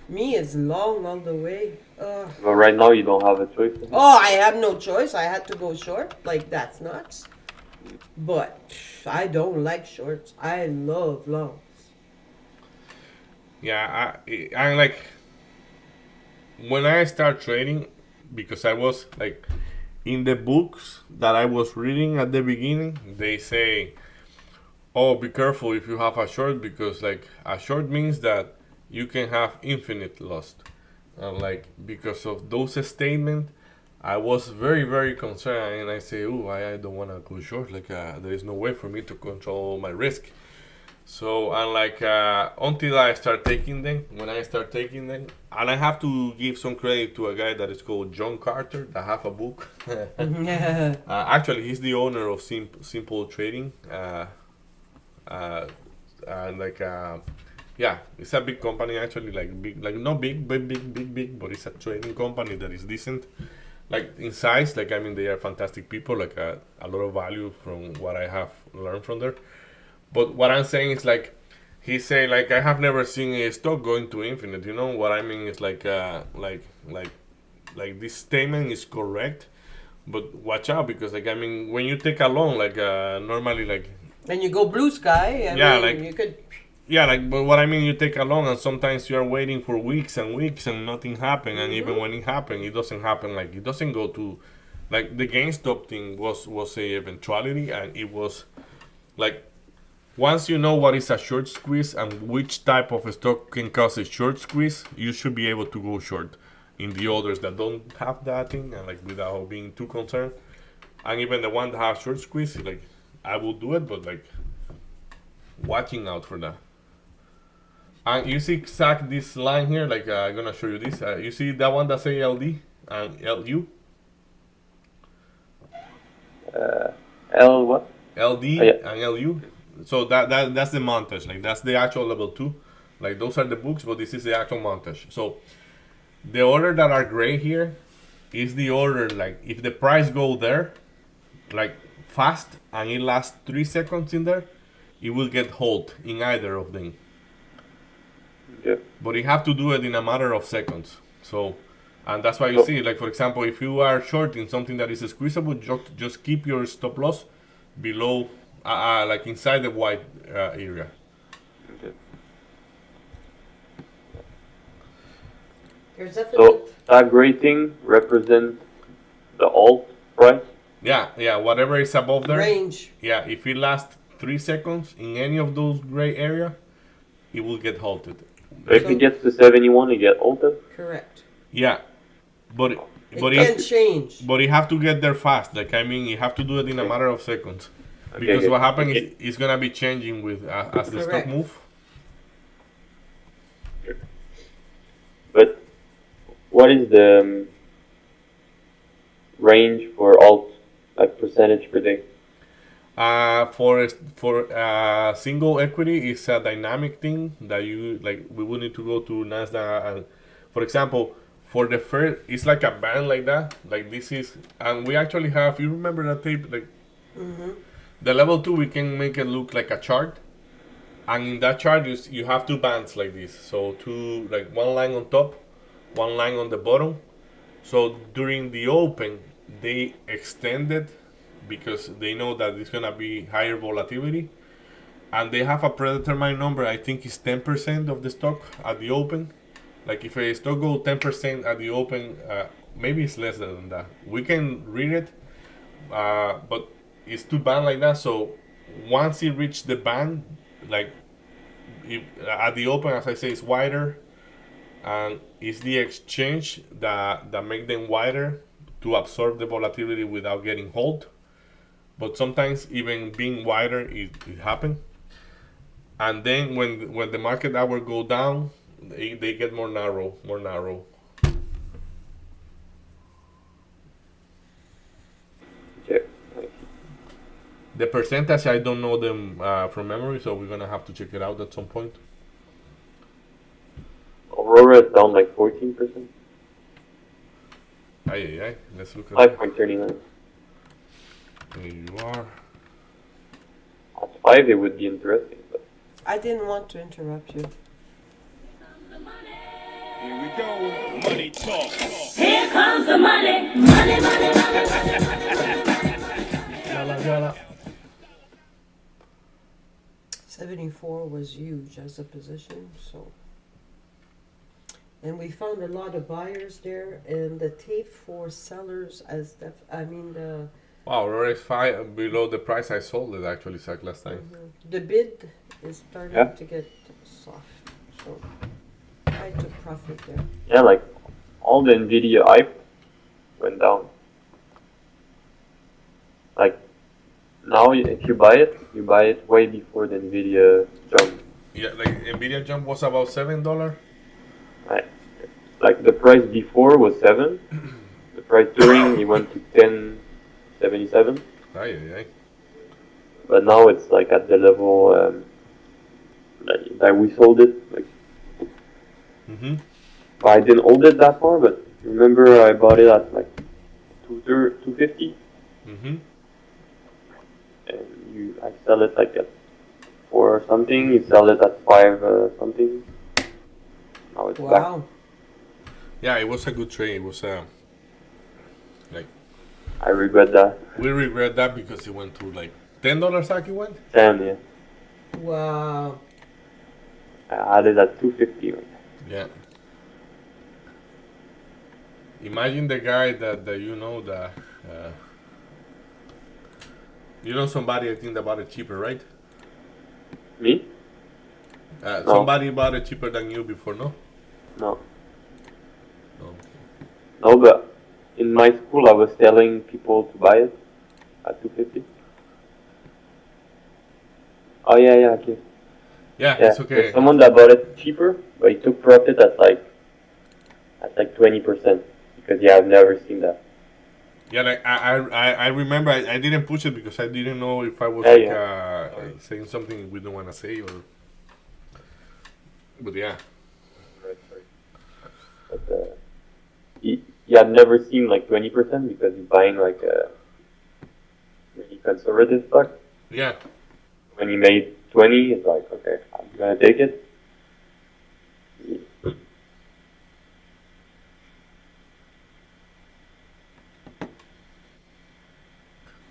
Me is long all the way. Ugh. But right now you don't have a choice. Oh, I have no choice. I had to go short. Like, that's nuts. But I don't like shorts. I love longs. yeah, I like when I start trading, because I was like in the books that I was reading at the beginning, they say, oh, be careful if you have a short, because like a short means that you can have infinite loss. And like because of those statements, I was very very concerned, and I say, oh, I don't want to go short. Like there is no way for me to control my risk. So and like until I start taking them, when I start taking them, and I have to give some credit to a guy that is called John Carter that have a book. Actually, he's the owner of Simple Trading. And like yeah, it's a big company actually, like big, like not big, but big, but it's a trading company that is decent. Like in size, like I mean, they are fantastic people. Like a lot of value from what I have learned from there. But what I'm saying is like, he say like I have never seen a stock going to infinite. You know what I mean? Is like this statement is correct, but watch out, because like I mean, when you take a loan, like normally like And you go blue sky. I Yeah, mean, like- you could. yeah, like, but what I mean, you take a loan and sometimes you're waiting for weeks and weeks and nothing happen. And even when it happens, it doesn't happen. Like it doesn't go to, like the GameStop thing was a eventuality, and it was like once you know what is a short squeeze and which type of stock can cause a short squeeze, you should be able to go short in the others that don't have that thing, and like without being too concerned. And even the one that have short squeeze, like I will do it, but like watching out for that. And you see exact this line here, like I'm gonna show you this. You see that one that say LD and LU? L what? LD yeah. and LU. So that's the montage. Like that's the actual level 2. Like those are the books, but this is the actual montage. So the order that are gray here is the order, like if the price go there, like fast, and it lasts 3 seconds in there, it will get hold in either of them. Yeah. But you have to do it in a matter of seconds. So, and that's why you see, like for example, if you are short in something that is squeezable, just keep your stop loss below, like inside the white area. Okay. There's definitely. So that gray thing represents the alt price. Yeah, whatever is above there. Range. Yeah, if it lasts 3 seconds in any of those gray area, it will get halted. So if it gets to 71, it gets altered. Correct. Yeah, but It but can change. But you have to get there fast. Like I mean, you have to do it in a matter of seconds, because okay. what happens Okay. is it's gonna be changing with as the stock Correct. move. But what is the range for alt, like percentage per day? For single equity, it's a dynamic thing that you like. We will need to go to Nasdaq, and for example, for the first, it's like a band like that. Like this is, and we actually have. You remember that tape? Like the level 2, we can make it look like a chart, and in that chart, you have two bands like this. So two, like one line on top, one line on the bottom. So during the open, they extended because they know that it's gonna be higher volatility, and they have a predetermined number. I think it's 10% of the stock at the open. Like if a stock go 10% at the open, maybe it's less than that. We can read it, but it's two band like that. So once it reach the band, like at the open, as I say, it's wider, and it's the exchange that make them wider to absorb the volatility without getting hold. But sometimes even being wider, it happens. And then when the market hour go down, they get more narrow. Okay. The percentage, I don't know them from memory, so we're gonna have to check it out at some point. Aurora is down like 14%. Aye. Let's look at it. 5.39. There you are. At 5, it would be interesting. But I didn't want to interrupt you. Here we go. Money talk. Here comes the money. Money, money, money. Yalla. 74 was huge as a position, so. And we found a lot of buyers there, and the tape for sellers as the Wow, Aurora is 5 below the price I sold it actually, Zach, last time. the bid is starting Yeah. to get soft, so I took profit there. yeah, like all the Nvidia hype went down. Like now, if you buy it way before the Nvidia jump. Yeah, like Nvidia jump was about $7. Right. Like the price before was 7. The price during it went to 10.77. Aye. But now it's like at the level that we sold it. Like I didn't hold it that far, but remember I bought it at like 250, and I sell it like at 4 or something. You sell it at 5 something. Now it's back. Wow. Yeah, it was a good trade. It was like I regret that. we regret that because it went to like $10. Zach, it went. 10, yeah. Wow. I had it at 250. Yeah. Imagine the guy that you know that you know somebody I think that bought it cheaper, right? Me? No. Somebody bought it cheaper than you before, no? No. No. No, but in my school I was telling people to buy it at 250. Oh yeah, okay. Yeah, Yeah, it's okay. there's someone that bought it cheaper, but he took profit at like 20%, because yeah, I've never seen that. Yeah, like I remember I didn't push it because I didn't know if I was saying something we don't want to say or. But yeah. Right. But I've never seen like 20% because he's buying like a really conservative stock. Yeah. When he made 20, it's like, okay, I'm gonna take it.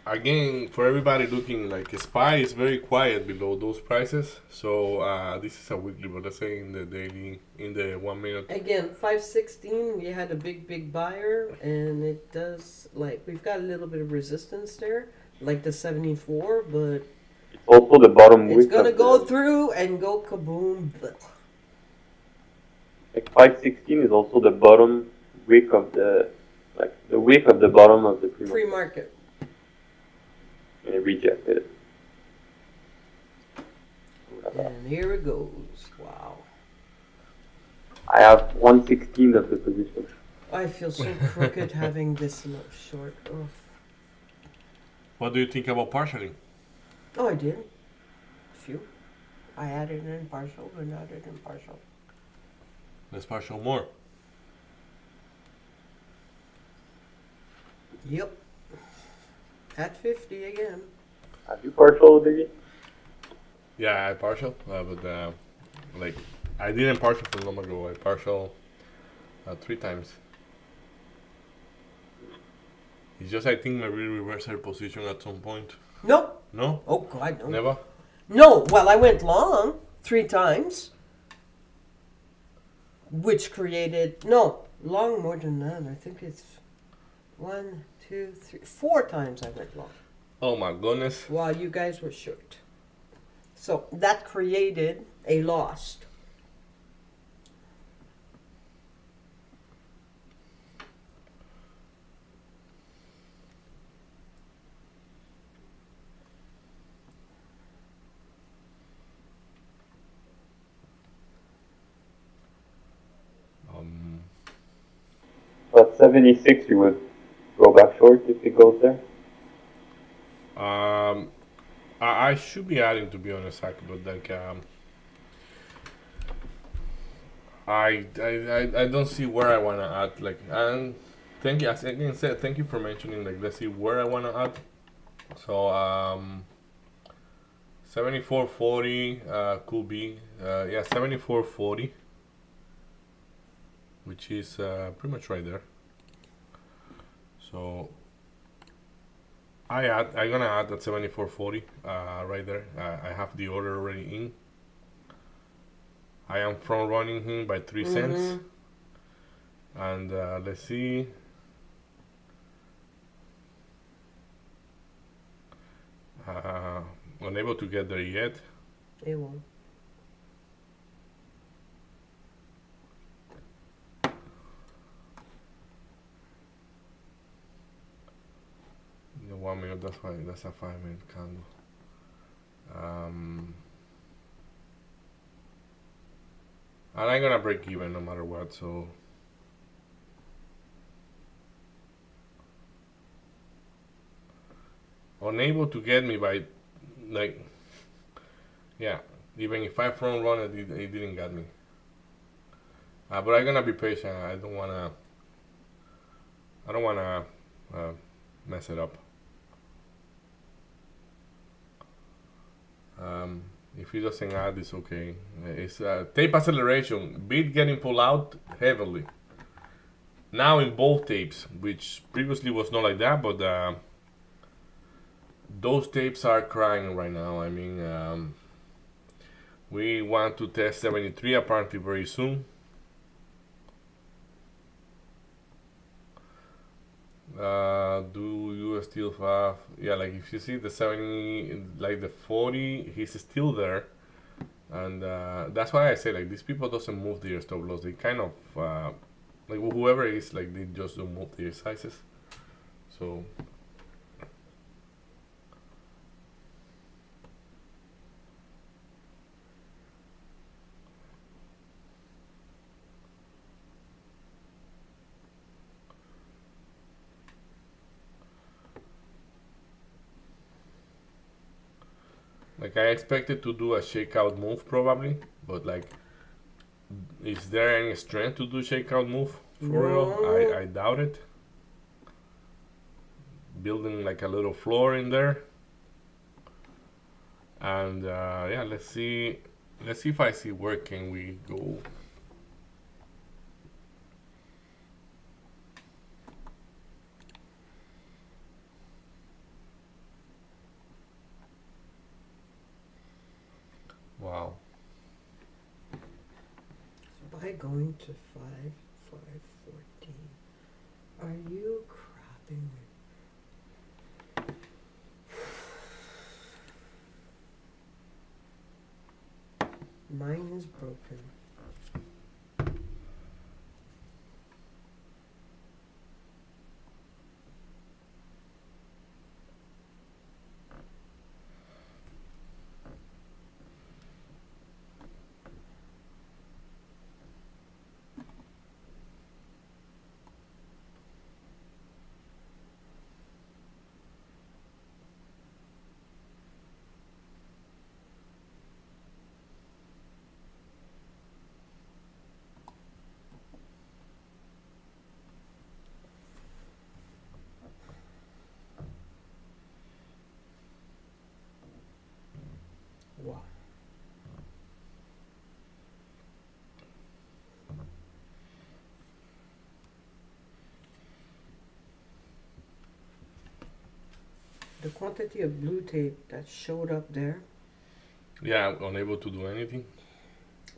Again, for everybody looking, like SPY is very quiet below those prices. So this is a weekly, but let's say in the daily, in the 1 minute. Again, 516, we had a big buyer, and it does, like, we've got a little bit of resistance there, like the 74, but It's also the bottom it's wick. gonna of go the, through and go kaboom. Like 516 is also the bottom wick of the, like the wick of the bottom of the pre-market. Pre-market. And it rejected it. And here it goes. Wow. I have 1/16 of the position. I feel so crooked having this short. Oh. What do you think about partially? Oh, I did. A few. I added in partial and added in partial. Let's partial more. Yep. At 50 again. Have you partial, Diggy? Yeah, I partial, but like I didn't partial for long ago. I partial 3 times. It's just I think maybe reverse her position at some point. Nope. No, Oh, God, no. never. No, well, I went long 3 times. Which created, no, long more than that. I think it's 1, 2, 3, 4 times I went long. Oh my goodness. While you guys were short. So that created a lost. But 76, you would go back short if it goes there. I should be adding, to be honest, Zach, but like I don't see where I wanna add. Like, and thank you, as again said, thank you for mentioning. Like, let's see where I wanna add. So 74.40 could be yeah, 74.40, which is pretty much right there. So I'm gonna add that 74.40 right there. I have the order already in. I am front running him by 3 cents. And let's see. Unable to get there yet. It won't. The 1 minute, that's fine. That's a 5-minute candle. And I'm gonna break even no matter what. So unable to get me by, like, yeah. Even if I front run it, it didn't get me. But I'm gonna be patient. I don't wanna mess it up. If he doesn't add, it's okay. It's tape acceleration. Beat getting pulled out heavily. Now in both tapes, which previously was not like that, but those tapes are crying right now. I mean, we want to test 73 apparently very soon. Do you still have, yeah, like if you see the 70, like the 40, he's still there. And that's why I say, like, these people doesn't move their stop loss. They kind of like whoever it is, like, they just don't move their sizes. So like I expected to do a shakeout move probably, but like, is there any strength to do shakeout move for real? I doubt it. Building like a little floor in there, and yeah, let's see if I see where can we go. Wow. By going to 5,514. Are you crapping me? Mine is broken. the quantity of blue tape that showed up there Yeah, unable to do anything.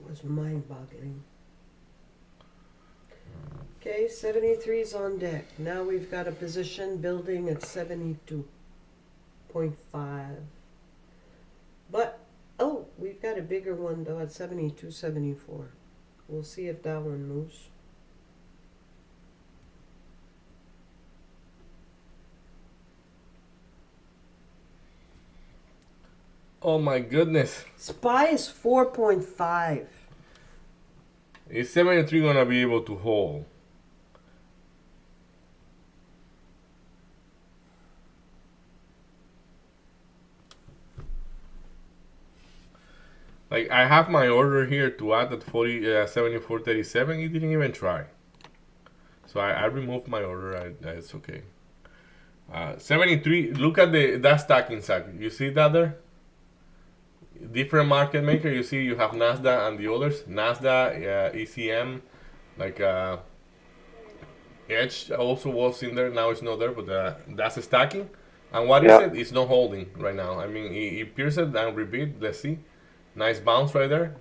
was mind-boggling. Okay, 73 is on deck. Now we've got a position building at 72.5. But, oh, we've got a bigger one though at 72.74. We'll see if that one moves. Oh my goodness. SPY is 4.5. Is 73 gonna be able to hold? Like I have my order here to add at 74.37. It didn't even try. So I removed my order. It's okay. 73. Look at that stacking sack. You see that there? Different market maker. You see, you have Nasdaq and the others. Nasdaq, ECM, like Edge also was in there. Now it's not there, but that's a stacking. And what is Yeah. it? It's not holding right now. I mean, it pierced and repeat. Let's see. Nice bounce right there.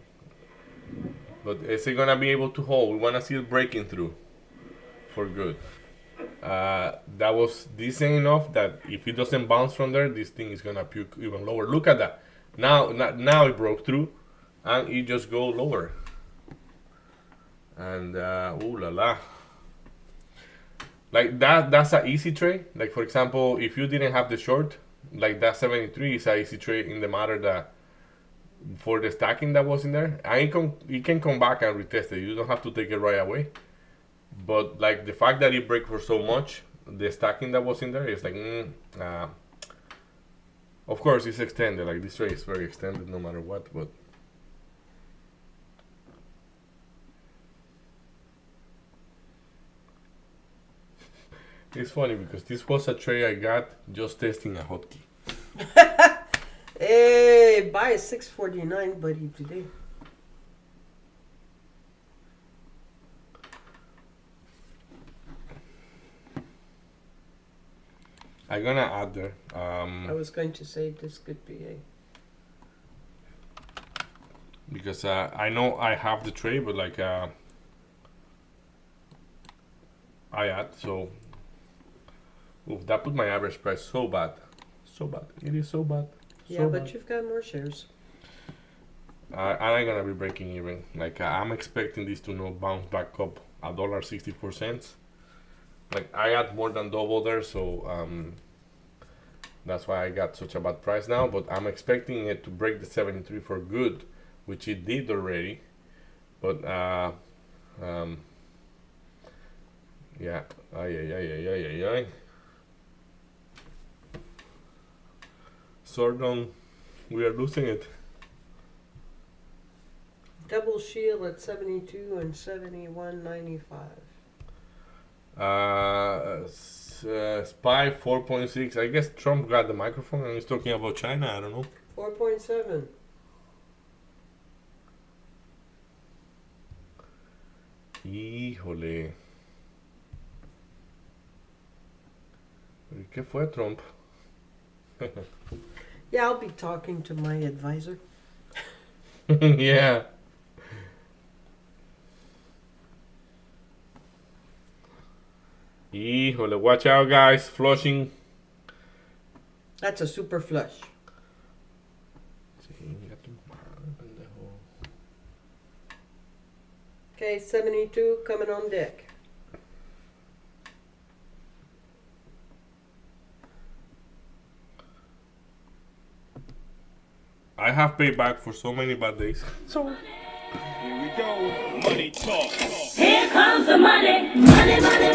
But is it gonna be able to hold? We wanna see it breaking through for good. That was decent enough that if it doesn't bounce from there, this thing is gonna puke even lower. Look at that. Now it broke through, and it just go lower. And ooh la la. Like that's an easy trade. Like for example, if you didn't have the short, like that 73 is an easy trade in the matter that for the stacking that was in there, and it can come back and retest it. You don't have to take it right away. But like the fact that it break for so much, the stacking that was in there is like, of course it's extended. Like this trade is very extended no matter what. But it's funny because this was a trade I got just testing a hotkey. Hey, buy a 649, buddy, today. I'm gonna add there. I was going to say this could be a. Because I know I have the trade, but like I add so. Oof, that put my average price so bad, so bad. It is so bad. Yeah, so but bad. you've got more shares. I'm gonna be breaking even. Like I'm expecting this to not bounce back up $1.64. Like I had more than double there, so that's why I got such a bad price now. But I'm expecting it to break the 73 for good, which it did already. But yeah, ay. Sordon, we are losing it. Double shield at 72 and 71.95. Spy 4.6. I guess Trump got the microphone and he's talking about China. I don't know. 4.7. Híjole. ¿Qué fue Trump? Yeah, I'll be talking to my advisor. Yeah. Híjole, watch out, guys. Flushing. That's a super flush. Okay, 72 coming on deck. I have paid back for so many bad days. So Here we go. Money talk. Here comes the money. Money, money, money.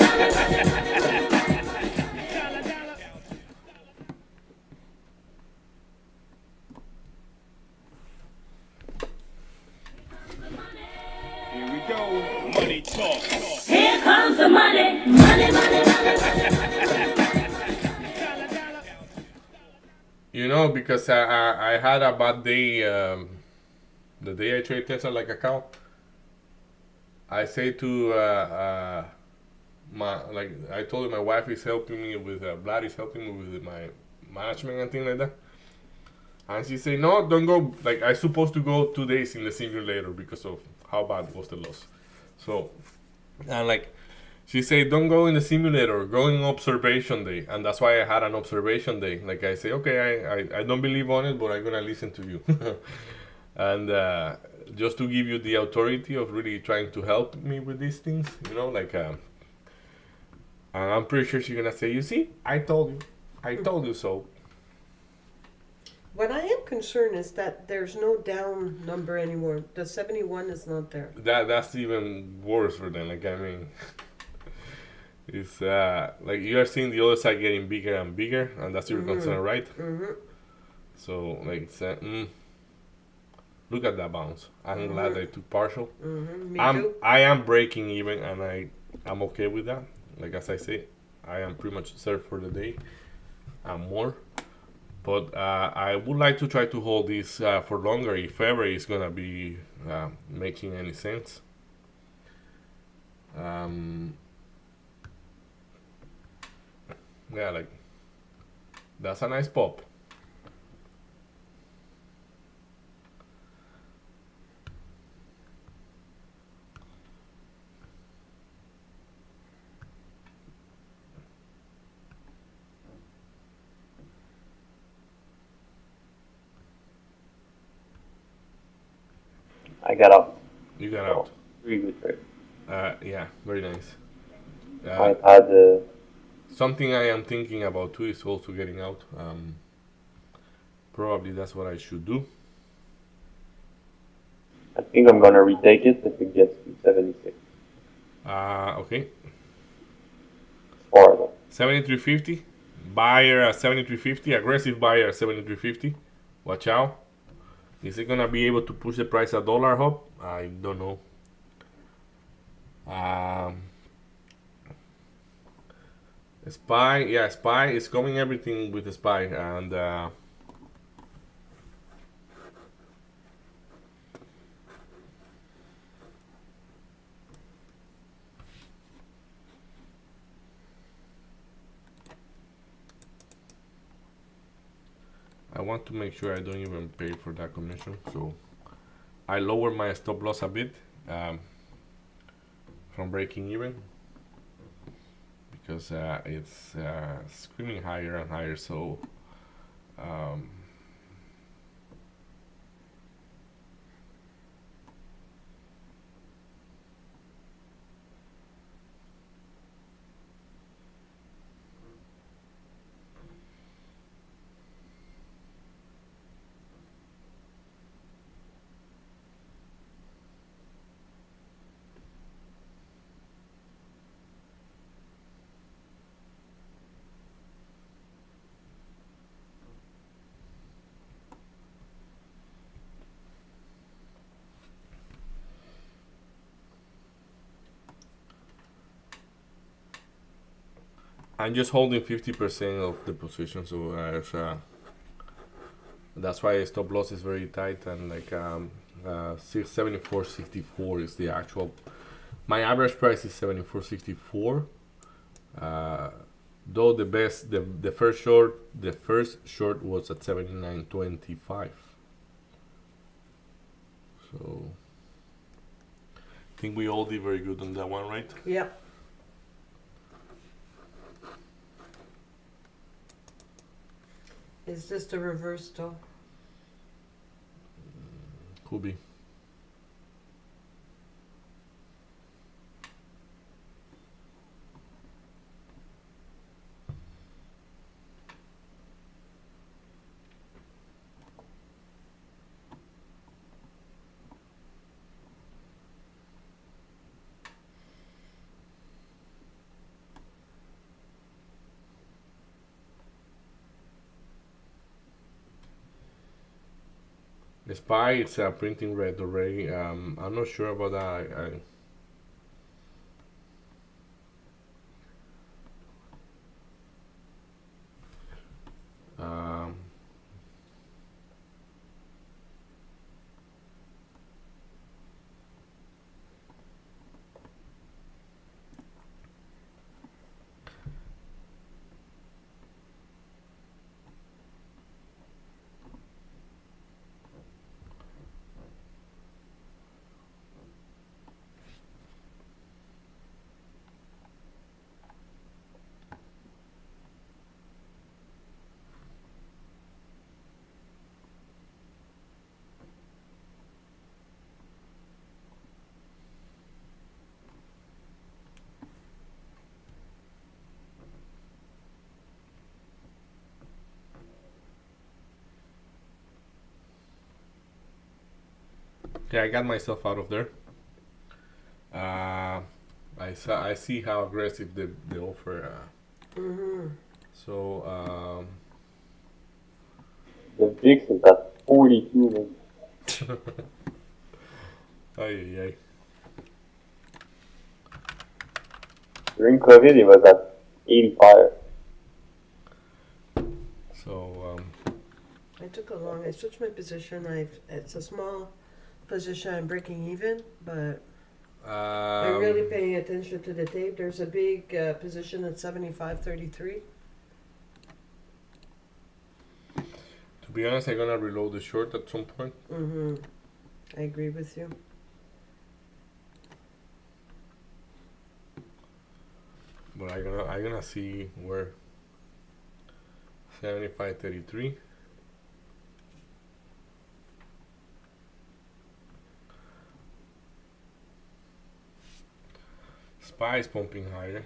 Here we go. Money talk. Here comes the money. Money, money, money. you know, because I had a bad day the day I traded Tesla like a cow. I say to I told my wife is helping me with Vlad is helping me with management and things like that. And she said, no, don't go. Like, I supposed to go 2 days in the simulator because of how bad was the loss. So, and like, she said, don't go in the simulator, go in observation day. And that's why I had an observation day. Like, I say, okay, I don't believe on it, but I'm going to listen to you. And just to give you the authority of really trying to help me with these things, you know, like, and I'm pretty sure she's going to say, you see, I told you so. What I am concerned is that there's no down number anymore. The 71 is not there. That's even worse for them. Like, I mean, it's like you are seeing the other side getting bigger and bigger, and that's your concern, right? So, like, look at that bounce. I'm glad I took partial. Me too. I am breaking even, and I'm okay with that. Like, as I say, I am pretty much served for the day and more. But I would like to try to hold this for longer if ever it's gonna be making any sense. Yeah, like, that's a nice pop. I got out. You got out. Pretty good trade. Yeah, very nice. I had Something I am thinking about too is also getting out. Probably that's what I should do. I think I'm gonna retake it if it gets to 76. Okay. Far though. 73.50. Buyer at 73.50. Aggressive buyer at 73.50. Watch out. Is it gonna be able to push the price $1 up? I don't know. SPY, yeah, SPY is coming everything with the SPY, and I want to make sure I don't even pay for that commission, so I lower my stop loss a bit from breaking even, because it's screaming higher and higher. So I'm just holding 50% of the position, so that's why stop loss is very tight, and like 74.64 is the actual. My average price is 74.64. Though the first short was at 79.25. So I think we all did very good on that one, right? Yeah. Is this the reverse though? Could be. The SPY, it's printing red already. I'm not sure about that. Okay, I got myself out of there. I see how aggressive the offer. So The VIX is at 42, man. ay, ay, ay. During COVID, it was at 85. So I took a long. I switched my position. It's a small position. I'm breaking even, but I'm really paying attention to the tape. There's a big position at 75.33. to be honest, I'm gonna reload the short at some point. I agree with you. But I'm gonna see where 75.33. SPY is pumping higher.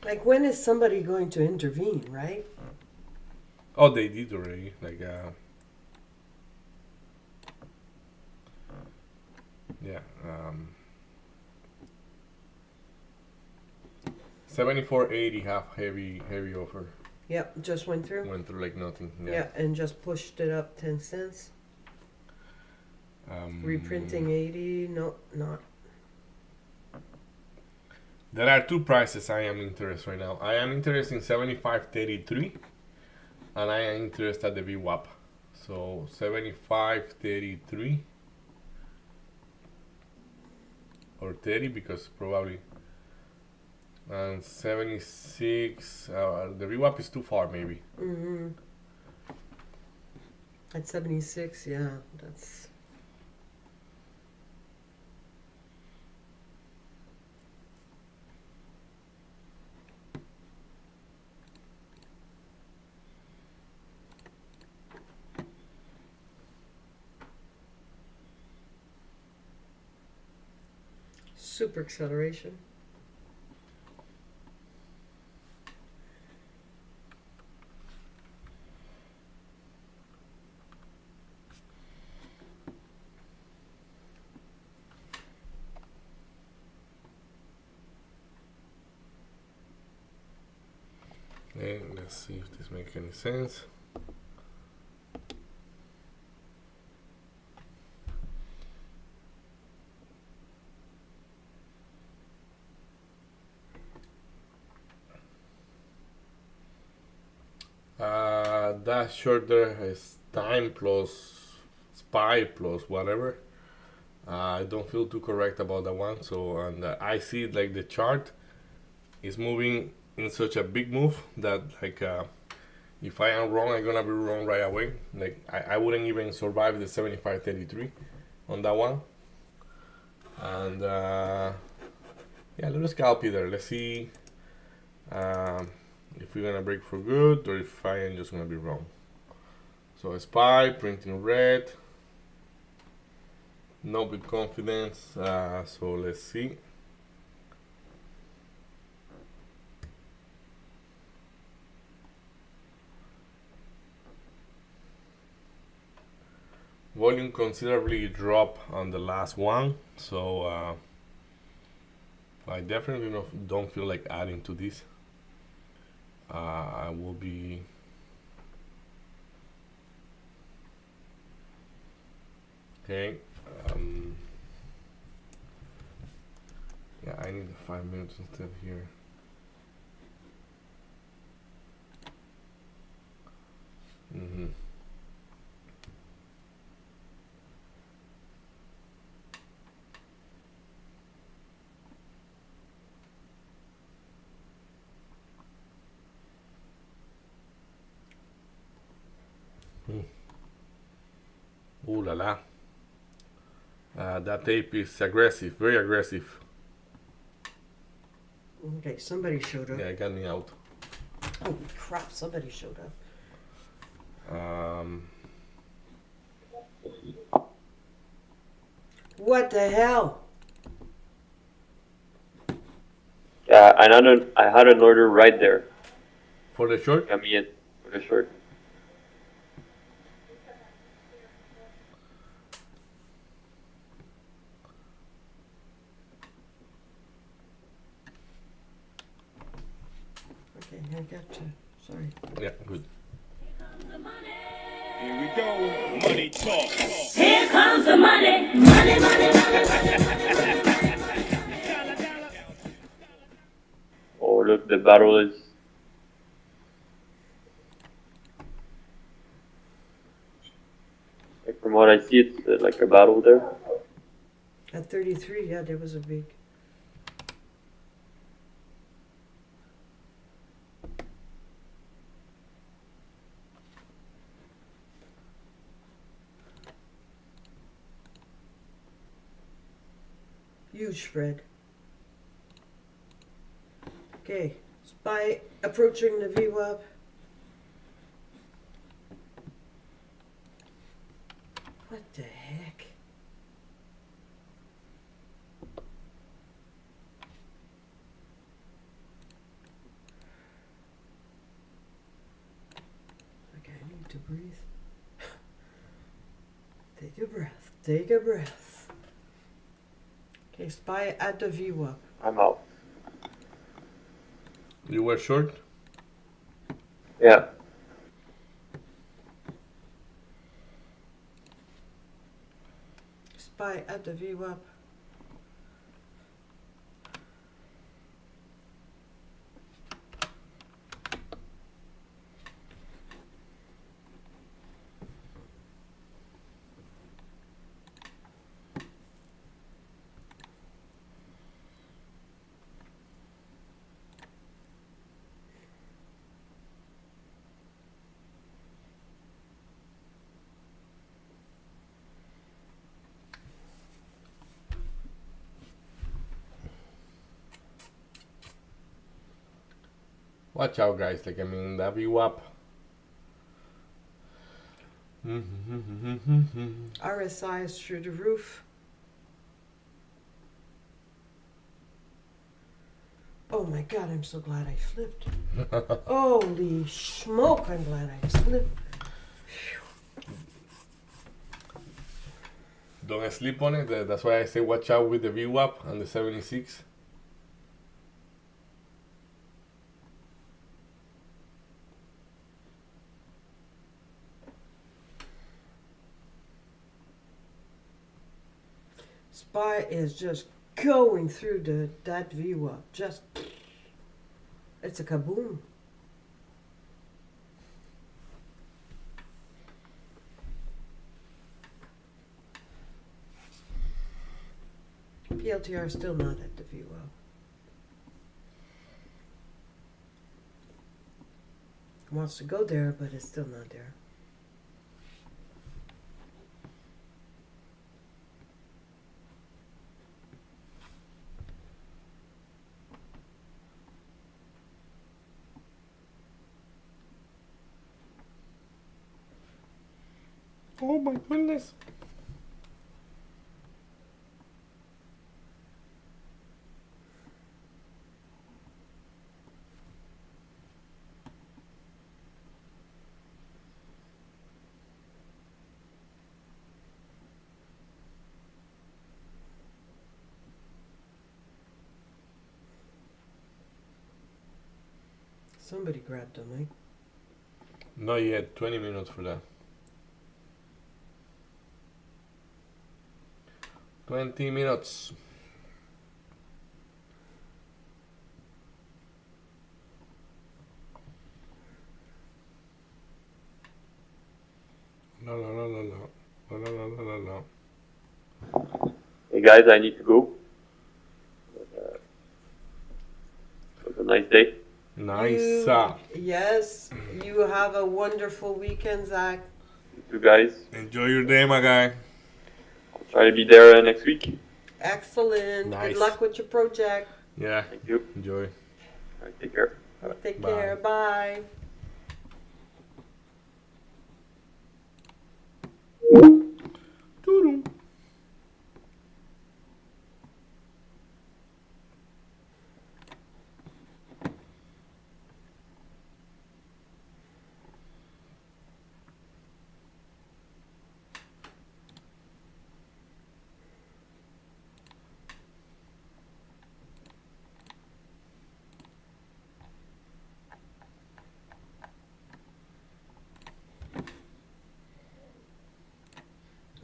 Like, when is somebody going to intervene, right? Oh, they did already. Like yeah. 74.80 half heavy offer. Yep, just went through. Went through like nothing. Yeah, and just pushed it up 10 cents. Reprinting 80. No, not. There are two prices I am interested right now. I am interested in 75.33 and I am interested at the VWAP. So 75.33 or 30 because probably and 76 the VWAP is too far maybe. At 76, yeah, that's. Super acceleration. And let's see if this makes any sense. That short there is time plus SPY plus whatever. I don't feel too correct about that one. So and I see like the chart is moving in such a big move that like if I am wrong, I'm gonna be wrong right away. Like I wouldn't even survive the 75.33 on that one. And yeah, let's scalp either. Let's see if we're gonna break for good or if I am just gonna be wrong. So SPY printing red, no big confidence. So let's see. Volume considerably drop on the last one, so I definitely don't feel like adding to this. I will be okay. Yeah, I need the 5 minutes instead here. Ooh la la. That tape is aggressive, very aggressive. Okay, somebody showed up. Yeah, it got me out. Holy crap, somebody showed up. What the hell? Yeah, I had an order right there. For the short? Got me in for the short. Okay, I got you. Sorry. Yeah, good. Here we go. Money talk. Here comes the money. Money, money, money, money. Oh, look, the battle is. Like, from what I see, it's like a battle there. At 33, yeah, there was a big. Huge spread. Okay, SPY approaching the VWAP. What the heck? Okay, I need to breathe. Take a breath. Take a breath. Okay, SPY at the VWAP. I'm out. You were short? Yeah. SPY at the VWAP. Watch out, guys. Like, I mean, that VWAP. RSI is through the roof. Oh my god, I'm so glad I flipped. Holy smoke, I'm glad I flipped. Don't sleep on it. That's why I say watch out with the VWAP and the 76. SPY is just going through that VWAP. Just, it's a kaboom. PLTR still not at the VWAP. Wants to go there, but it's still not there. Oh my goodness. Somebody grabbed the mic. Not yet. 20 minutes for that. 20 minutes. La la la la la. La la la la la la. Hey guys, I need to go. It was a nice day. Nice. Yes, you have a wonderful weekend, Zach. You guys, Enjoy your day, my guy. I'll try to be there next week. Excellent. Nice. Good luck with your project. Yeah. Thank you. Enjoy. All right, take care. Take Bye. care. Bye. Doo-doo.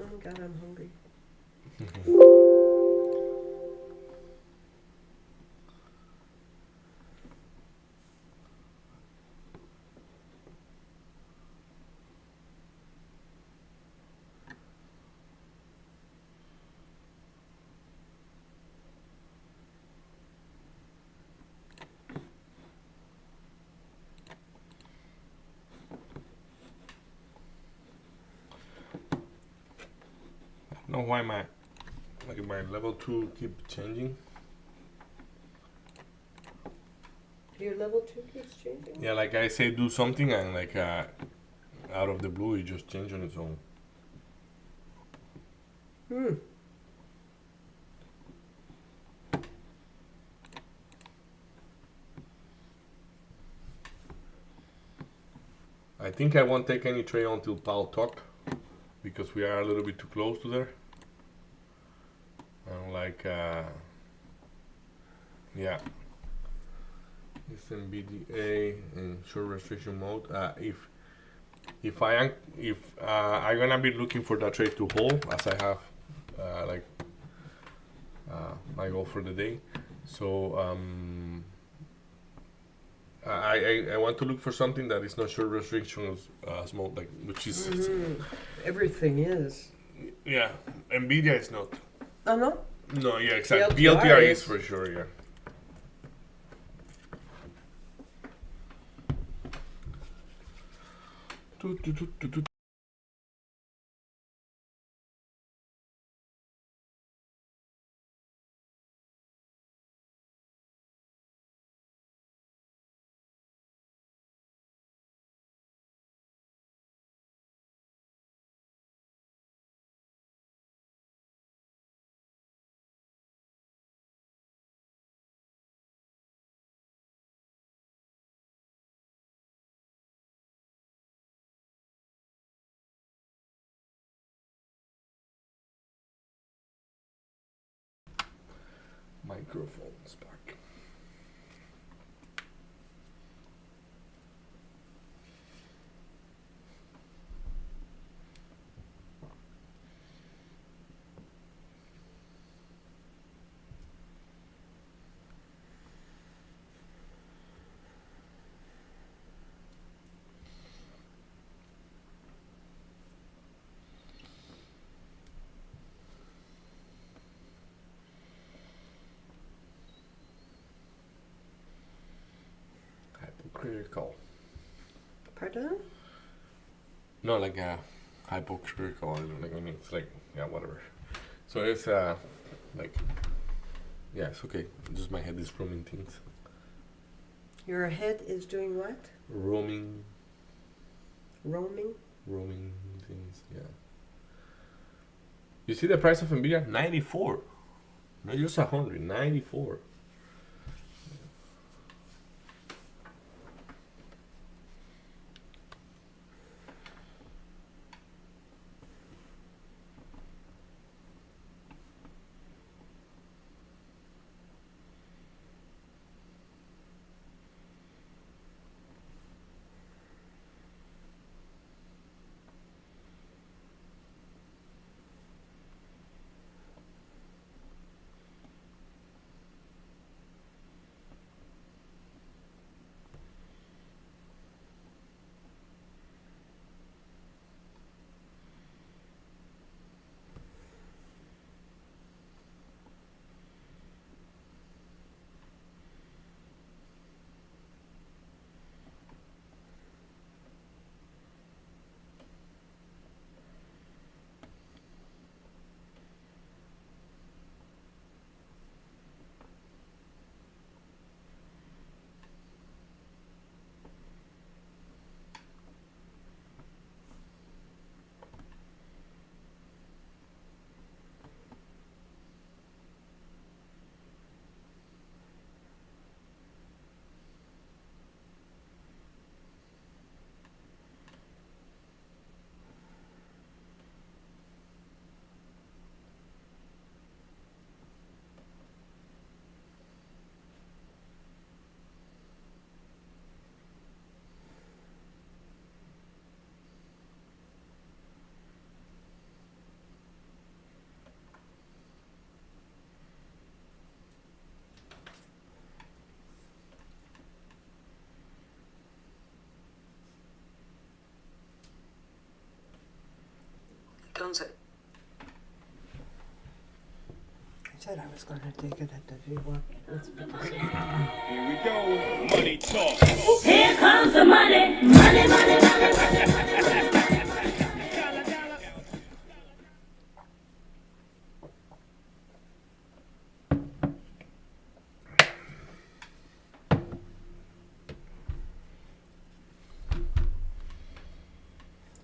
Oh God, I'm hungry. I don't know why my level 2 keep changing. Your level 2 keeps changing? Yeah, like I say do something and like out of the blue it just change on its own. Hmm. I think I won't take any trade until Paul talk because we are a little bit too close to there. And like yeah. It's NVDA in short restriction mode. If I'm gonna be looking for that trade to hold as I have like my goal for the day. So I want to look for something that is not short restrictions small, like which is Everything is. yeah. Nvidia is not. Oh no? No, yeah, exactly. BLTR BLTR is. is for sure, yeah. Tu, tu, tu, tu, tu. Microphone spark. Hypocritical. Pardon? No, like hypocritical. Like I mean, it's like yeah, whatever. So it's like yeah, it's okay. Just my head is roaming things. Your head is doing what? Roaming Roaming? things. Yeah. You see the price of Nvidia? 94. Not just 100. 94. said I was going to take it at the V1. That's because Here we go. Money talk. Here comes the money. Money, money, money.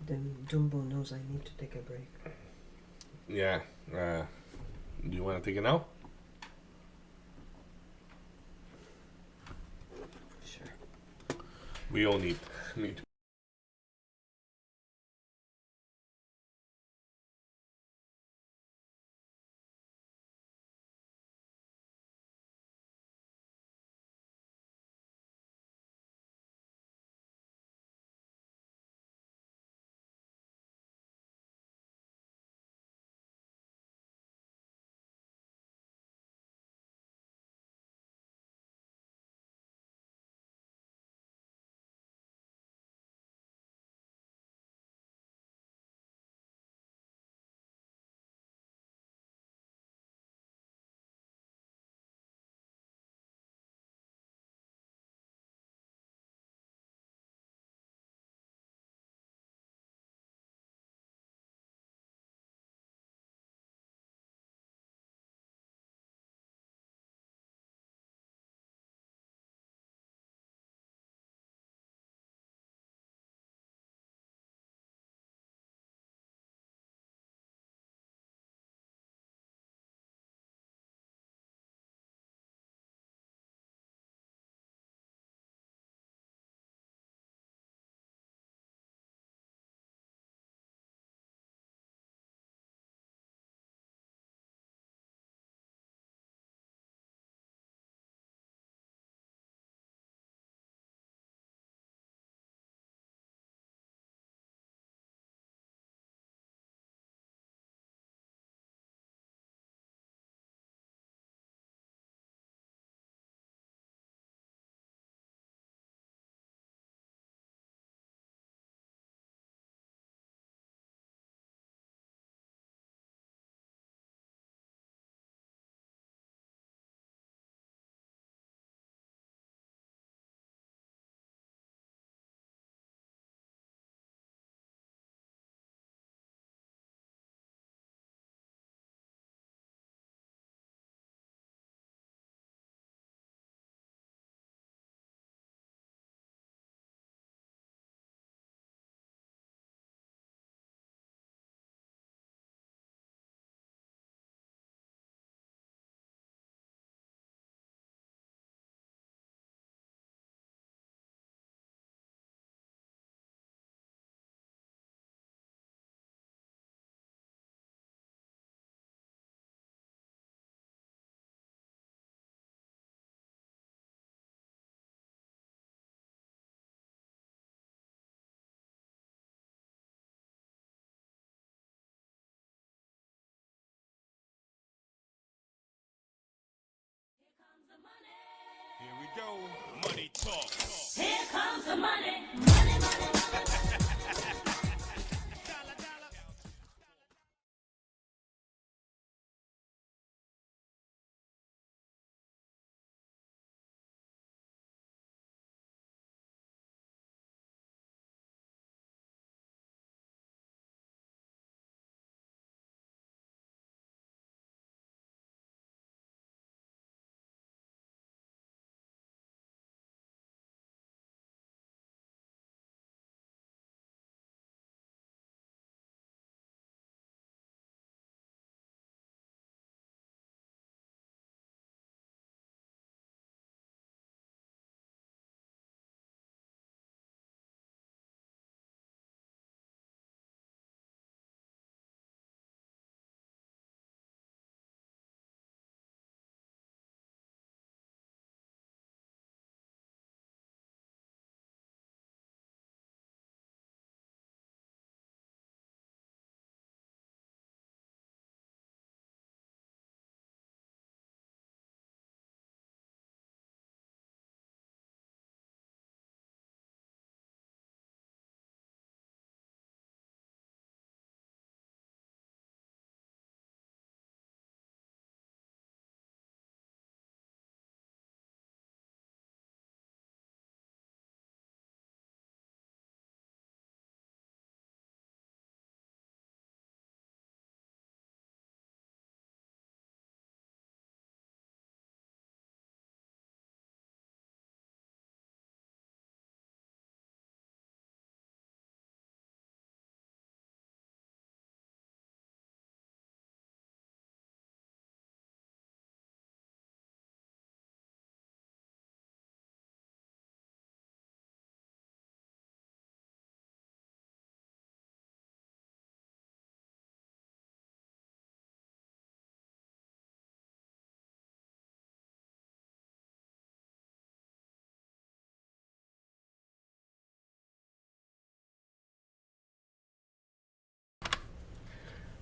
then Jumbo knows I need to take a break. Yeah. Do you want to take it now? Sure. We all need to. Here we go. Money talk. Here comes the money.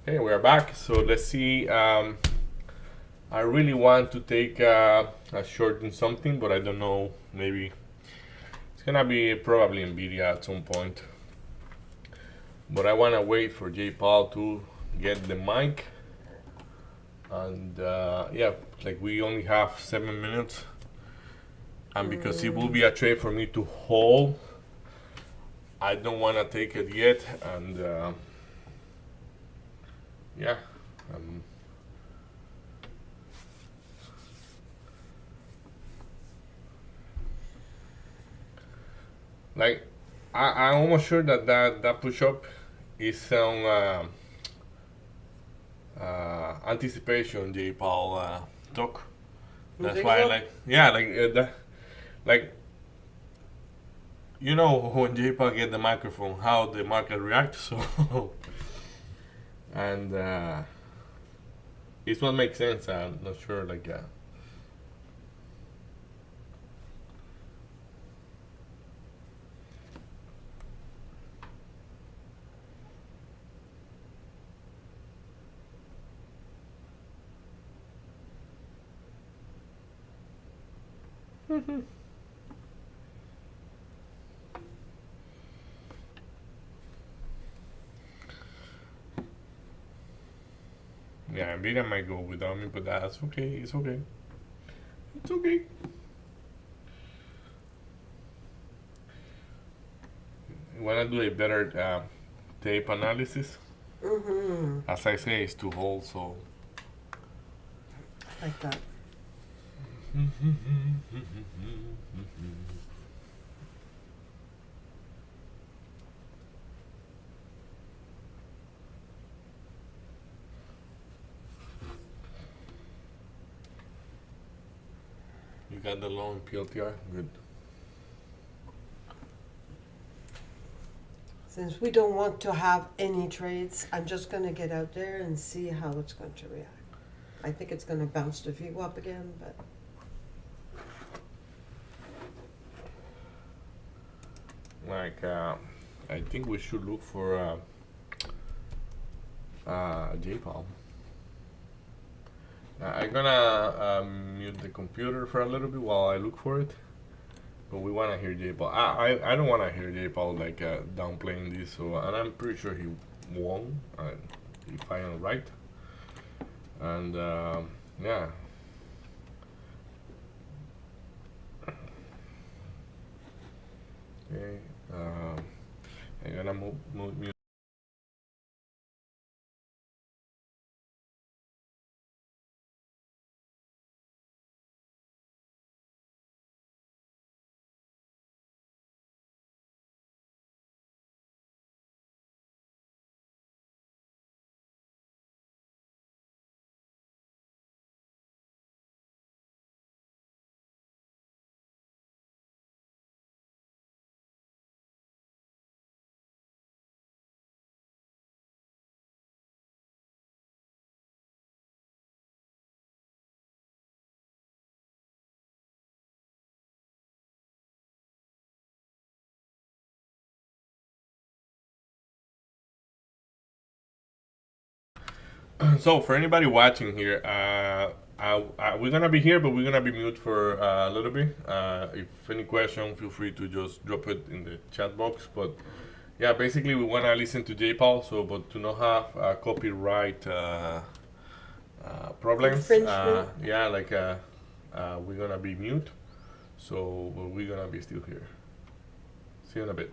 Hey, we're back. So let's see. I really want to take a short in something, but I don't know. Maybe it's gonna be probably Nvidia at some point. But I wanna wait for J Paul to get the mic, and yeah, like we only have 7 minutes, and because it will be a trade for me to hold, I don't wanna take it yet, and yeah. Um, Like, I'm almost sure that push up is on anticipation. J. Paul talk. You That's think why, so? like, yeah, like you know when J. Paul get the microphone, how the market reacts. So, and it's what makes sense. I'm not sure, like. Yeah, Nvidia might go without me, but that's okay. It's okay. It's okay. When I do a better tape analysis, Mm-hmm. as I say, it's to hold. So Like that. you got the low in PLTR. Good. Since we don't want to have any trades, I'm just gonna get out there and see how it's going to react. I think it's gonna bounce the VWAP again, but Like, I think we should look for JPalm. I'm gonna mute the computer for a little bit while I look for it. But we wanna hear JPaul. I don't wanna hear JPaul like downplaying this. So, and I'm pretty sure he won. If I am right. And yeah. Okay. I'm gonna mute. So for anybody watching here, we're gonna be here, but we're gonna be mute for a little bit. If any question, feel free to just drop it in the chat box. But yeah, basically we wanna listen to J-Paul, so but to not have copyright problems. Infringement. Yeah, like we're gonna be mute, so but we're gonna be still here. See you in a bit.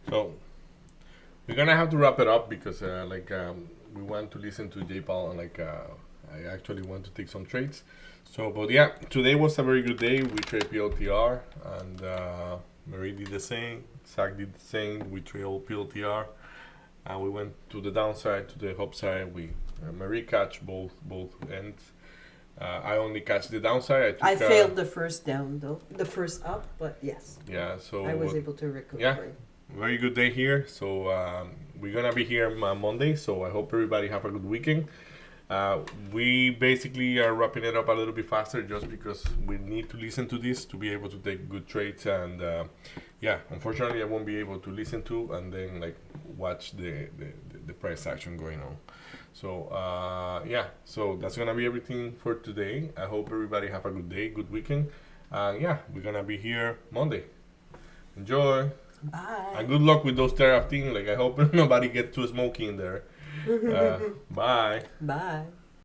So we're gonna have to wrap it up because we want to listen to J Paul and I actually want to take some trades. So, but yeah, today was a very good day. We trade PLTR and Marie did the same. Zach did the same. We trailed PLTR and we went to the downside, to the upside. We Marie catch both ends. I only catch the downside. I failed the first down though, the first up, but yes, Yeah, so I was able to recuperate. yeah. Very good day here. So we're gonna be here on Monday. So I hope everybody have a good weekend. We basically are wrapping it up a little bit faster just because we need to listen to this to be able to take good trades. And yeah, unfortunately, I won't be able to listen to and then watch the price action going on. So yeah, so that's gonna be everything for today. I hope everybody have a good day, good weekend. Yeah, we're gonna be here Monday. Enjoy. Bye. And good luck with those Terra things. I hope nobody get too smoky in there. Bye. Bye.